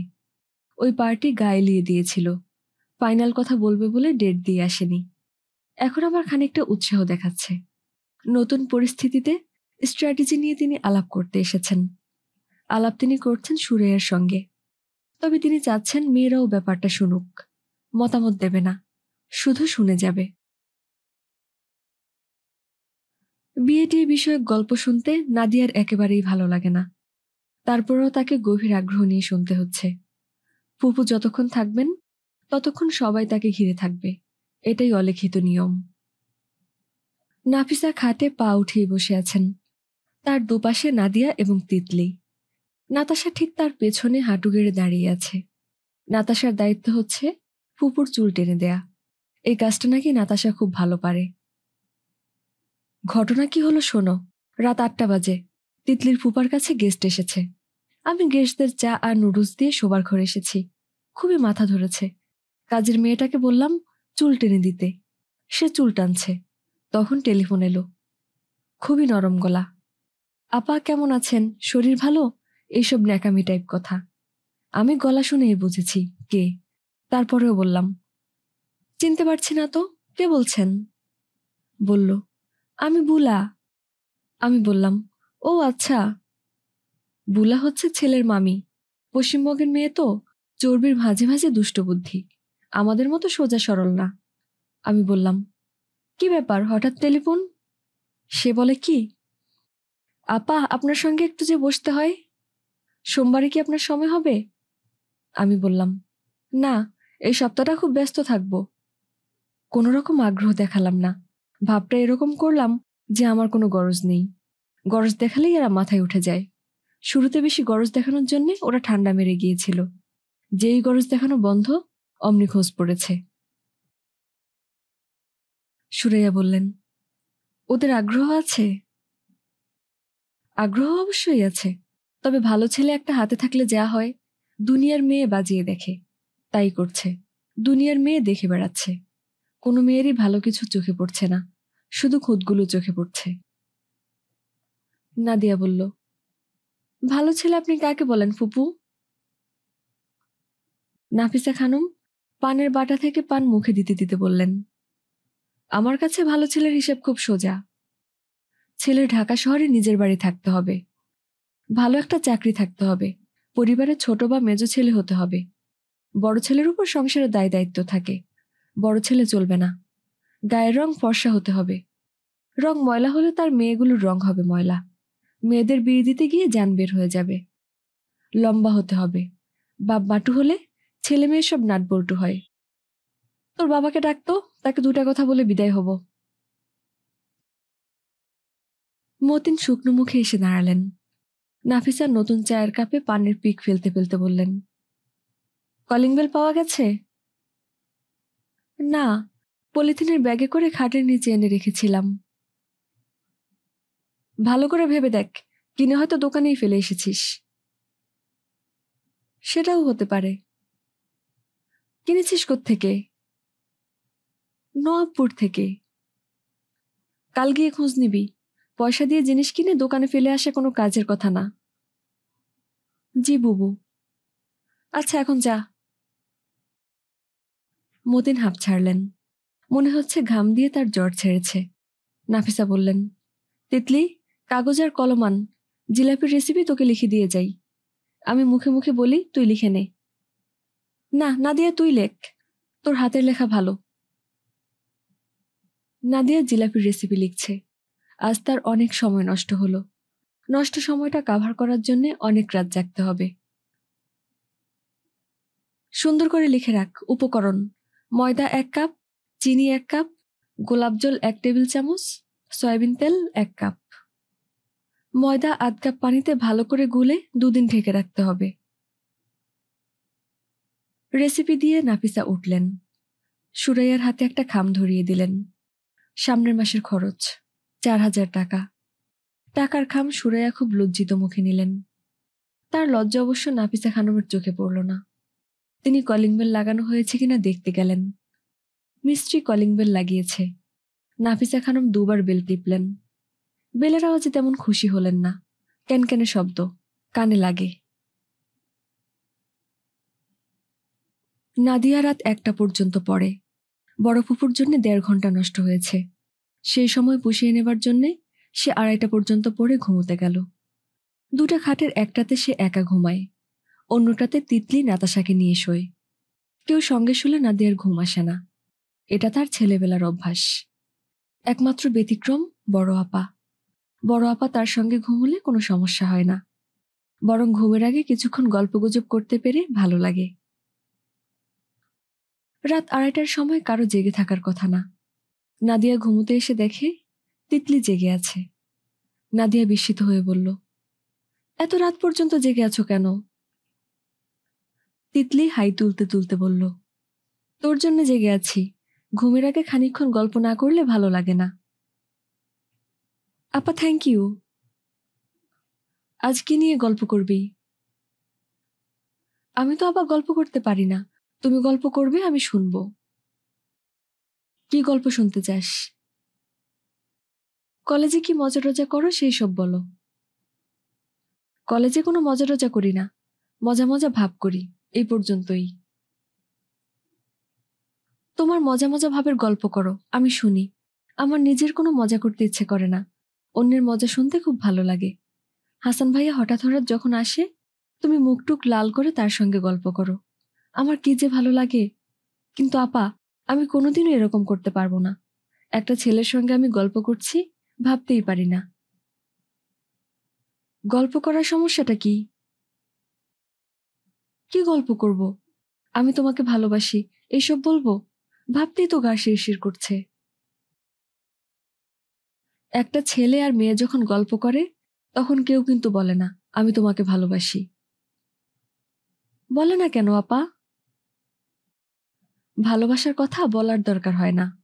ওই পার্টি গা এলিয়ে দিয়েছিল, ফাইনাল কথা বলবে বলে ডেট দিয়ে আসেনি। এখন আবার খানিকটা উৎসাহ দেখাচ্ছে। নতুন পরিস্থিতিতে স্ট্র্যাটেজি নিয়ে তিনি আলাপ করতে এসেছেন। আলাপ তিনি করছেন সুরাইয়ার সঙ্গে, তবে তিনি চাচ্ছেন মেয়েরাও ব্যাপারটা শুনুক, মতামত দেবে না, শুধু শুনে যাবে। বিয়েটি বিষয়ক গল্প শুনতে নাদিয়ার একেবারেই ভালো লাগে না, তারপরেও তাকে গভীর আগ্রহ নিয়ে শুনতে হচ্ছে। ফুপু যতক্ষণ থাকবেন ততক্ষণ সবাই তাকে ঘিরে থাকবে, এটাই অলিখিত নিয়ম। নাফিসা খাটে পা উঠিয়ে বসে আছেন, তার দুপাশে নাদিয়া এবং তিতলি। নাতাশা ঠিক তার পেছনে হাঁটু গেড়ে দাঁড়িয়ে আছে। নাতাশার দায়িত্ব হচ্ছে ফুপুর চুল টেনে দেয়া। এই কাজটা নাকি নাতাশা খুব ভালো পারে। ঘটনা কি হলো শোনো। রাত 8টা বাজে, তিতলির ফুপার কাছে গেস্ট এসেছে। আমি গেস্টদের চা আর নুডলস দিয়ে শোবার ঘরে এসেছি। খুবই মাথা ধরেছে। কাজের মেয়েটাকে বললাম চুল টেনে দিতে, সে চুল টানছে। তখন টেলিফোন এলো। খুবই নরম গলা, আপা কেমন আছেন, শরীর ভালো, এইসব ন্যাকামি টাইপ কথা। আমি গলা শুনেই বুঝেছি কে। তারপরেও বললাম, চিনতে পারছি না তো, কে বলছেন? বলল, আমি বুলা। আমি বললাম, ও আচ্ছা। বুলা হচ্ছে ছেলের মামি, পশ্চিমবঙ্গের মেয়ে তো, চর্বির ভাঁজে ভাঁজে দুষ্ট বুদ্ধি। আমাদের মতো সোজা সরল না। আমি বললাম, কি ব্যাপার, হঠাৎ টেলিফোন? সে বলে, কি আপা, আপনার সঙ্গে একটু যে বসতে হয়, সোমবারে কি আপনার সময় হবে? আমি বললাম, না, এই সপ্তাহটা খুব ব্যস্ত থাকবো। কোনো রকম আগ্রহ দেখালাম না। ভাবটা এরকম করলাম যে আমার কোনো গরজ নেই। গরজ দেখালেই এরা মাথায় উঠে যায়। শুরুতে বেশি গরজ দেখানোর জন্যে ওরা ঠান্ডা মেরে গিয়েছিল। যেই গরজ দেখানো বন্ধ, অমনি খোঁজ পড়েছে। সুরাইয়া বললেন, ওদের আগ্রহ আছে? আগ্রহ অবশ্যই আছে, তবে ভালো ছেলে একটা হাতে থাকলে যা হয়, দুনিয়ার মেয়ে বাজিয়ে দেখে, তাই করছে। দুনিয়ার মেয়ে দেখে বেড়াচ্ছে। কোনো মেয়েরই ভালো কিছু চোখে পড়ছে না, শুধু খুঁতগুলো চোখে পড়ছে। নাদিয়া বলল, ভালো ছেলে আপনি কাকে বলেন ফুপু? নাফিসা খানম পানের বাটা থেকে পান মুখে দিতে দিতে বললেন, আমার কাছে ভালো ছেলের হিসেব খুব সোজা। ছেলের ঢাকা শহরে নিজের বাড়ি থাকতে হবে, ভালো একটা চাকরি থাকতে হবে, পরিবারের ছোট বা মেজ ছেলে হতে হবে। বড় ছেলের উপর সংসারের দায় দায়িত্ব থাকে। বড় ছেলে চলবে না। গায়ের রং ফর্সা হতে হবে। রং ময়লা হলে তার মেয়েগুলোর রং হবে ময়লা। মেয়েদের বিয়ে দিতে গিয়ে জান বের হয়ে যাবে। লম্বা হতে হবে। বাপ মাটু হলে ছেলে মেয়ে সব নাটবল্টু হয়। তোর বাবাকে ডাকতো, তাকে দুটা কথা বলে বিদায় হব। মতিন শুকনো মুখে এসে দাঁড়ালেন। নাফিসা নতুন চায়ের কাপে পানের পিক ফেলতে ফেলতে বললেন, কলিং বেল পাওয়া গেছে? না, পলিথিনের ব্যাগে করে খাটের নিচে এনে রেখেছিলাম। ভালো করে ভেবে দেখ, কিনে হয়তো দোকানেই ফেলে এসেছিস। সেটাও হতে পারে। কিনেছিস কোত্থেকে? নওয়াবপুর থেকে। কাল গিয়ে খোঁজ নিবি। পয়সা দিয়ে জিনিস কিনে দোকানে ফেলে আসা কোনো কাজের কথা না। জি বুবু। আচ্ছা, এখন যা। মতিন হাঁপ ছাড়লেন। মনে হচ্ছে ঘাম দিয়ে তার জ্বর ছেড়েছে। নাফিসা বললেন, তিতলি, কাগজ আর কলম আন। জিলাপির রেসিপি তোকে লিখে দিয়ে যাই। আমি মুখে মুখে বলি, তুই লিখে নে। না, নাদিয়া তুই লেখ, তোর হাতের লেখা ভালো। নাদিয়া জিলাপির রেসিপি লিখছে। আজ তার অনেক সময় নষ্ট হলো। নষ্ট সময়টা কাভার করার জন্য অনেক রাত জাগতে হবে। সুন্দর করে লিখে রাখ উপকরণ: ময়দা 1 কাপ, চিনি 1 কাপ, গোলাপ জল 1 টেবিল চামচ, সয়াবিন তেল 1 কাপ। ময়দা আধ কাপ পানিতে ভালো করে গুলে 2 দিন ঢেকে রাখতে হবে। রেসিপি দিয়ে নাফিসা উঠলেন। সুরাইয়ার হাতে একটা খাম ধরিয়ে দিলেন। সামনের মাসের খরচ 4000 টাকা। টাকার খাম সুরাইয়া খুব লজ্জিত মুখে নিলেন। তার লজ্জা অবশ্য নাফিসা খানমের চোখে পড়ল না। তিনি কলিং বেল লাগানো হয়েছে কিনা দেখতে গেলেন। মিস্ত্রি কলিং বেল লাগিয়েছে। নাফিসা খানম 2 বার বেল টিপলেন। বেলের আওয়াজে তেমন খুশি হলেন না। ক্যানক্যানে শব্দ, কানে লাগে। নাদিয়া রাত 1টা পর্যন্ত পড়ে। বড় ফুপুর জন্য 1.5 ঘন্টা নষ্ট হয়েছে। সেই সময় পুষিয়ে নেবার জন্যে সে 2:30টা পর্যন্ত পড়ে ঘুমোতে গেল। 2টা খাটের একটাতে সে একা ঘুমায়, অন্যটাতে তিতলি নাতাশাকে নিয়ে শোয়। কেউ সঙ্গে শুলে নাদিয়ার ঘুম আসে না। এটা তার ছেলেবেলার অভ্যাস। একমাত্র ব্যতিক্রম বড় আপা। বড় আপা তার সঙ্গে ঘুমোলে কোনো সমস্যা হয় না, বরং ঘুমের আগে কিছুক্ষণ গল্পগুজব করতে পেরে ভালো লাগে। রাত 2:30টার সময় কারো জেগে থাকার কথা না। নাদিয়া ঘুমোতে এসে দেখে তিতলি জেগে আছে। নাদিয়া বিস্মিত হয়ে বলল, এত রাত পর্যন্ত জেগে আছো কেন? তিতলি হাই তুলতে তুলতে বলল, তোর জন্য জেগে আছি। ঘুমের আগে খানিকক্ষণ গল্প না করলে ভালো লাগে না। আপা থ্যাংক ইউ। আজ কি নিয়ে গল্প করবি? আমি তো আবার গল্প করতে পারি না। তুমি গল্প করবে, আমি শুনবো। কি গল্প শুনতে চাস? কলেজে কি মজা টজা করো সেই সব বলো। কলেজে কোনো মজা টজা করি না, মজা মজা ভাব করি, এই পর্যন্তই। তোমার মজা মজা ভাবের গল্প করো, আমি শুনি। আমার নিজের কোনো মজা করতে ইচ্ছে করে না। অন্যের মজা শুনতে খুব ভালো লাগে। হাসান ভাইয়া হঠাৎ হঠাৎ যখন আসে, তুমি মুখটুক লাল করে তার সঙ্গে গল্প করো। আমার কি যে ভালো লাগে, কিন্তু আপা, আমি কোনোদিনও এরকম করতে পারবো না। একটা ছেলের সঙ্গে আমি গল্প করছি, ভাবতেই পারি না। গল্প করার সমস্যাটা কি? কি গল্প করব? আমি তোমাকে ভালোবাসি এইসব বলবো? ভাবতেই তো গা শিরশির করছে। একটা ছেলে আর মেয়ে যখন গল্প করে, তখন কেউ কিন্তু বলে না আমি তোমাকে ভালোবাসি। বলে না কেন আপা? ভালোবাসার কথা বলার দরকার হয় না।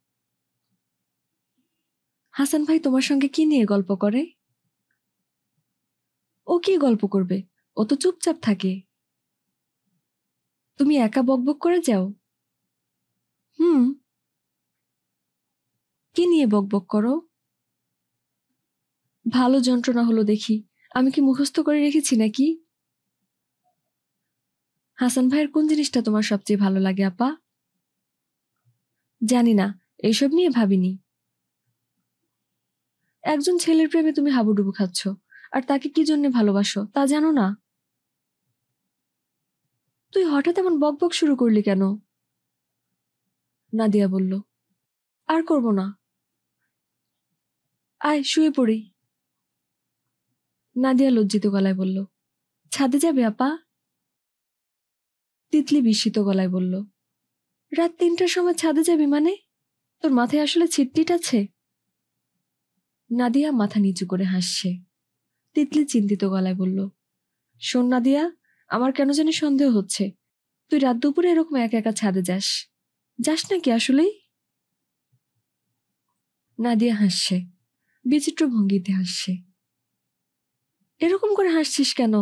হাসান ভাই তোমার সঙ্গে কি নিয়ে গল্প করে? ও কি গল্প করবে? ও তো চুপচাপ থাকে। তুমি একা বকবক করে যাও? হুম। কি নিয়ে বকবক করো? ভালো যন্ত্রণা হলো দেখি। আমি কি মুখস্থ করে রেখেছি নাকি? হাসান ভাইয়ের কোন জিনিসটা তোমার সবচেয়ে ভালো লাগে আপা? জানি না, এইসব নিয়ে ভাবিনি। একজন ছেলের প্রেমে তুমি হাবুডুবু খাচ্ছ, আর তাকে কি জন্য ভালোবাসো তা জানো না? তুই হঠাৎ এমন বকবক শুরু করলি কেন? নাদিয়া বলল। আর করব না। আয় শুয়ে পড়ি। নাদিয়া লজ্জিত গলায় বলল। ছাদে যাবে আপা? তিতলি বিস্মিত গলায় বলল। রাত 3টার সময় ছাদে যাবি মানে? তোর মাথায় আসলে ছিটটিট আছে? নাদিয়া মাথা নিচু করে হাসছে। তিতলি চিন্তিত গলায় বলল। শোন নাদিয়া, আমার কেন জানি সন্দেহ হচ্ছে তুই রাত দুপুরে এরকম একা একা ছাদে যাস। যাস নাকি আসলেই? নাদিয়া হাসছে, বিচিত্র ভঙ্গিতে হাসছে। এরকম করে হাসছিস কেন?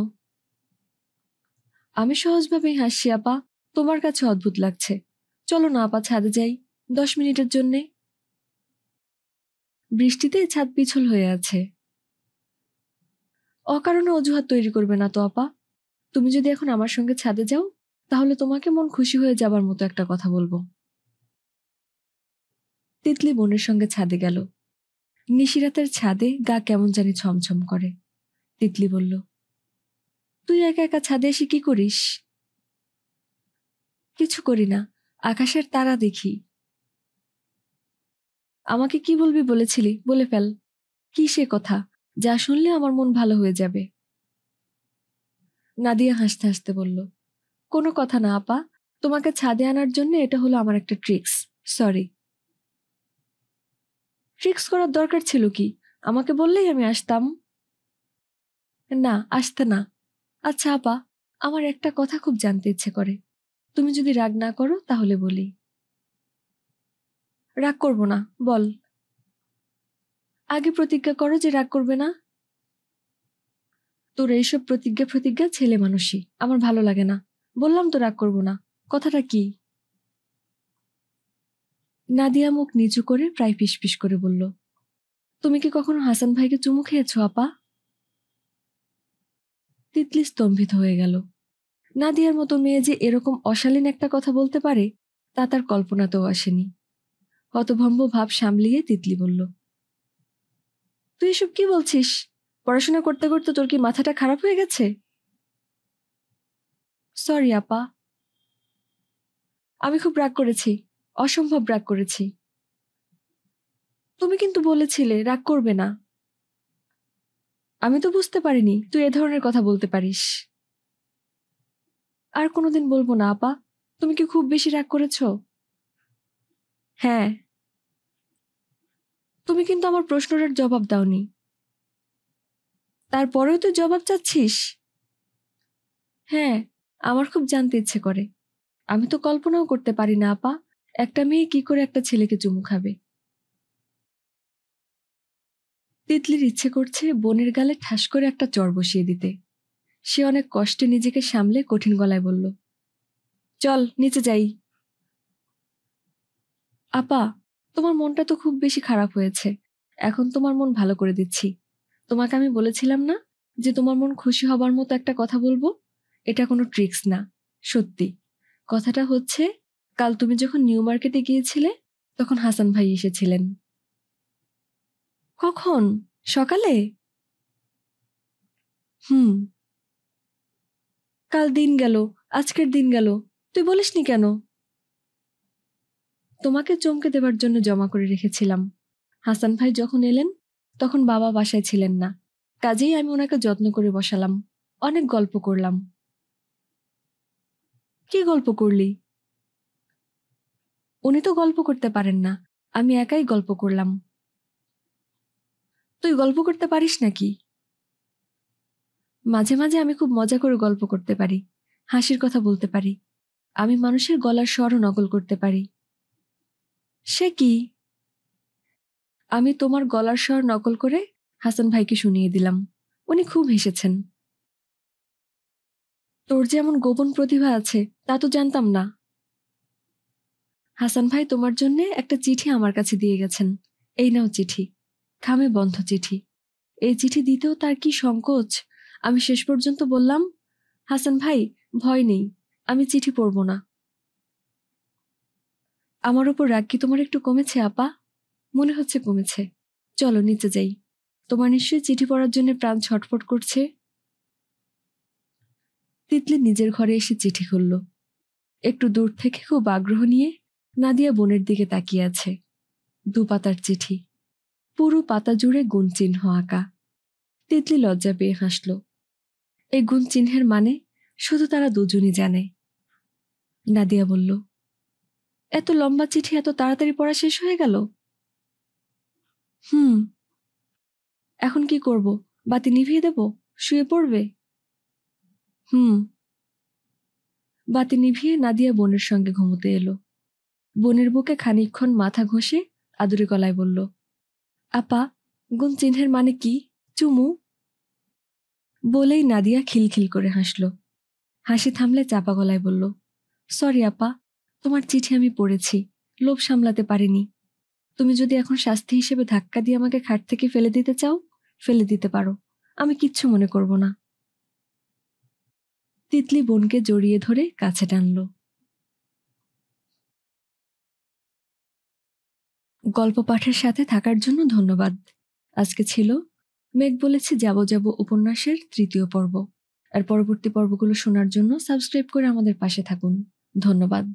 আমি সহজভাবেই হাসছি আপা, তোমার কাছে অদ্ভুত লাগছে। চলো না আপা, ছাদে যাই 10 মিনিটের জন্যে। বৃষ্টিতে ছাদ পিছল হয়ে আছে। অকারণে অজুহাত তৈরি করবে না তো আপা। তুমি যদি এখন আমার সঙ্গে ছাদে যাও, তাহলে তোমাকে মন খুশি হয়ে যাবার মতো একটা কথা বলবো। তিতলি বোনের সঙ্গে ছাদে গেল। নিশিরাতের ছাদে গা কেমন জানি ছমছম করে। তিতলি বলল। তুই একা একা ছাদে এসে কি করিস? কিছু করি না, আকাশের তারা দেখি। আমাকে কি বলবি বলেছিলি, বলে ফেল। কি সে কথা যা শুনলে আমার মন ভালো হয়ে যাবে? নাদিয়া হাসতে হাসতে বলল। কোনো কথা না আপা, তোমাকে ছাদে আনার জন্য এটা হলো আমার একটা ট্রিক্স। সরি। ট্রিক্স করার দরকার ছিল কি? আমাকে বললেই আমি আসতাম। না, আসতে না। আচ্ছা আপা, আমার একটা কথা খুব জানতে ইচ্ছে করে। তুমি যদি রাগ না করো তাহলে বলি। রাগ করব না, বল। আগে প্রতিজ্ঞা করো যে রাগ করবে না। তোর এইসব প্রতিজ্ঞা প্রতিজ্ঞা ছেলে মানুষই আমার ভালো লাগে না। বললাম তো রাগ করব না। কথাটা কি? নাদিয়া মুখ নিচু করে প্রায় ফিসফিস করে বলল। তুমি কি কখনো হাসান ভাইকে চুমু খেয়েছো আপা? তিতলি স্তম্ভিত হয়ে গেল। নাদিয়ার মতো মেয়ে যে এরকম অশালীন একটা কথা বলতে পারে, তা তার কল্পনাতেও আসেনি। হতভম্ব ভাব সামলিয়ে তিতলি বলল। তুই এসব কি বলছিস? পড়াশোনা করতে করতে তোর কি মাথাটা খারাপ হয়ে গেছে? সরি আপা। আমি খুব রাগ করেছি, অসম্ভব রাগ করেছি। তুমি কিন্তু বলেছিলে রাগ করবে না। আমি তো বুঝতে পারিনি তুই এ ধরনের কথা বলতে পারিস। আর কোনোদিন বলবো না আপা। তুমি কি খুব বেশি রাগ করেছো? হ্যাঁ। তুমি কিন্তু আমার প্রশ্নটার জবাব দাওনি। তারপরেও তুই জবাব চাচ্ছিস? হ্যাঁ, আমার খুব জানতে ইচ্ছে করে। আমি তো কল্পনাও করতে পারি না আপা, একটা মেয়ে কি করে একটা ছেলেকে চুমু খাবে। তিতলির ইচ্ছে করছে বোনের গালে ঠাস করে একটা চড় বসিয়ে দিতে। সে অনেক কষ্টে নিজেকে সামলে কঠিন গলায় বলল। চল নিচে যাই। আপা, তোমার মনটা তো খুব বেশি খারাপ হয়েছে। এখন তোমার মন ভালো করে দিচ্ছি। তোমাকে আমি বলেছিলাম না যে তোমার মন খুশি হবার মতো একটা কথা বলবো? এটা কোনো ট্রিক্স না, সত্যি। কথাটা হচ্ছে, কাল তুমি যখন নিউ মার্কেটে গিয়েছিলে, তখন হাসান ভাই এসেছিলেন। কখন? সকালে? হুম। কাল দিন গেল, আজকের দিন গেল, তুই বলিসনি কেন? তোমাকে চমকে দেবার জন্য জমা করে রেখেছিলাম। হাসান ভাই যখন এলেন তখন বাবা বাসায় ছিলেন না, কাজেই আমি ওনাকে যত্ন করে বসালাম। অনেক গল্প করলাম। কি গল্প করলি? উনি তো গল্প করতে পারেন না, আমি একাই গল্প করলাম। তুই গল্প করতে পারিস নাকি? মাঝে মাঝে আমি খুব মজা করে গল্প করতে পারি, হাসির কথা বলতে পারি। আমি মানুষের গলার স্বরও নকল করতে পারি। সে কি? আমি তোমার গলার স্বর নকল করে হাসান ভাইকে শুনিয়ে দিলাম। উনি খুব হেসেছেন। তোর যে এমন গোপন প্রতিভা আছে তা তো জানতাম না। হাসান ভাই তোমার জন্য একটা চিঠি আমার কাছে দিয়ে গেছেন। এই নাও চিঠি, খামে বন্ধ চিঠি। এই চিঠি দিতেও তার কি সংকোচ! আমি শেষ পর্যন্ত বললাম, হাসান ভাই, ভয় নেই, আমি চিঠি পড়ব না। আমার উপর রাগ কি তোমার একটু কমেছে আপা? মনে হচ্ছে কমেছে। চলো নিচে যাই। তোমার নিশ্চয়ই চিঠি পড়ার জন্য প্রাণ ছটফট করছে। তিতলি নিজের ঘরে এসে চিঠি খুলল। একটু দূর থেকে খুব আগ্রহ নিয়ে নাদিয়া বোনের দিকে তাকিয়ে আছে। 2 পাতার চিঠি, পুরো পাতা জুড়ে গুণ চিহ্ন আঁকা। তিতলি লজ্জা পেয়ে হাসল। এই গুণ চিহ্নের মানে শুধু তারা দুজনই জানে। নাদিয়া বলল, এত লম্বা চিঠি এত তাড়াতাড়ি পড়া শেষ হয়ে গেল? হুম। এখন কি করব? বাতি নিভিয়ে দেব? শুয়ে পড়বে? হুম। বাতি নিভিয়ে নাদিয়া বোনের সঙ্গে ঘুমোতে এলো। বোনের বুকে খানিকক্ষণ মাথা ঘষে আদুরে গলায় বলল, আপা, গুণ চিহ্নের মানে কি? চুমু। বলেই নাদিয়া খিলখিল করে হাসল। হাসি থামলে চাপা গলায় বলল, সরি আপা, তোমার চিঠি আমি পড়েছি, লোভ সামলাতে পারিনি। তুমি যদি এখন শাস্তি হিসেবে ধাক্কা দিয়ে আমাকে খাট থেকে ফেলে দিতে চাও, ফেলে দিতে পারো, আমি কিচ্ছু মনে করব না। তিতলি বোনকে জড়িয়ে ধরে কাছে টানল। গল্প পাঠের সাথে থাকার জন্য ধন্যবাদ। আজকে ছিল মেঘ বলেছে যাব যাব উপন্যাসের 3য় পর্ব। আর পরবর্তী পর্বগুলো শোনার জন্য সাবস্ক্রাইব করে আমাদের পাশে থাকুন। ধন্যবাদ।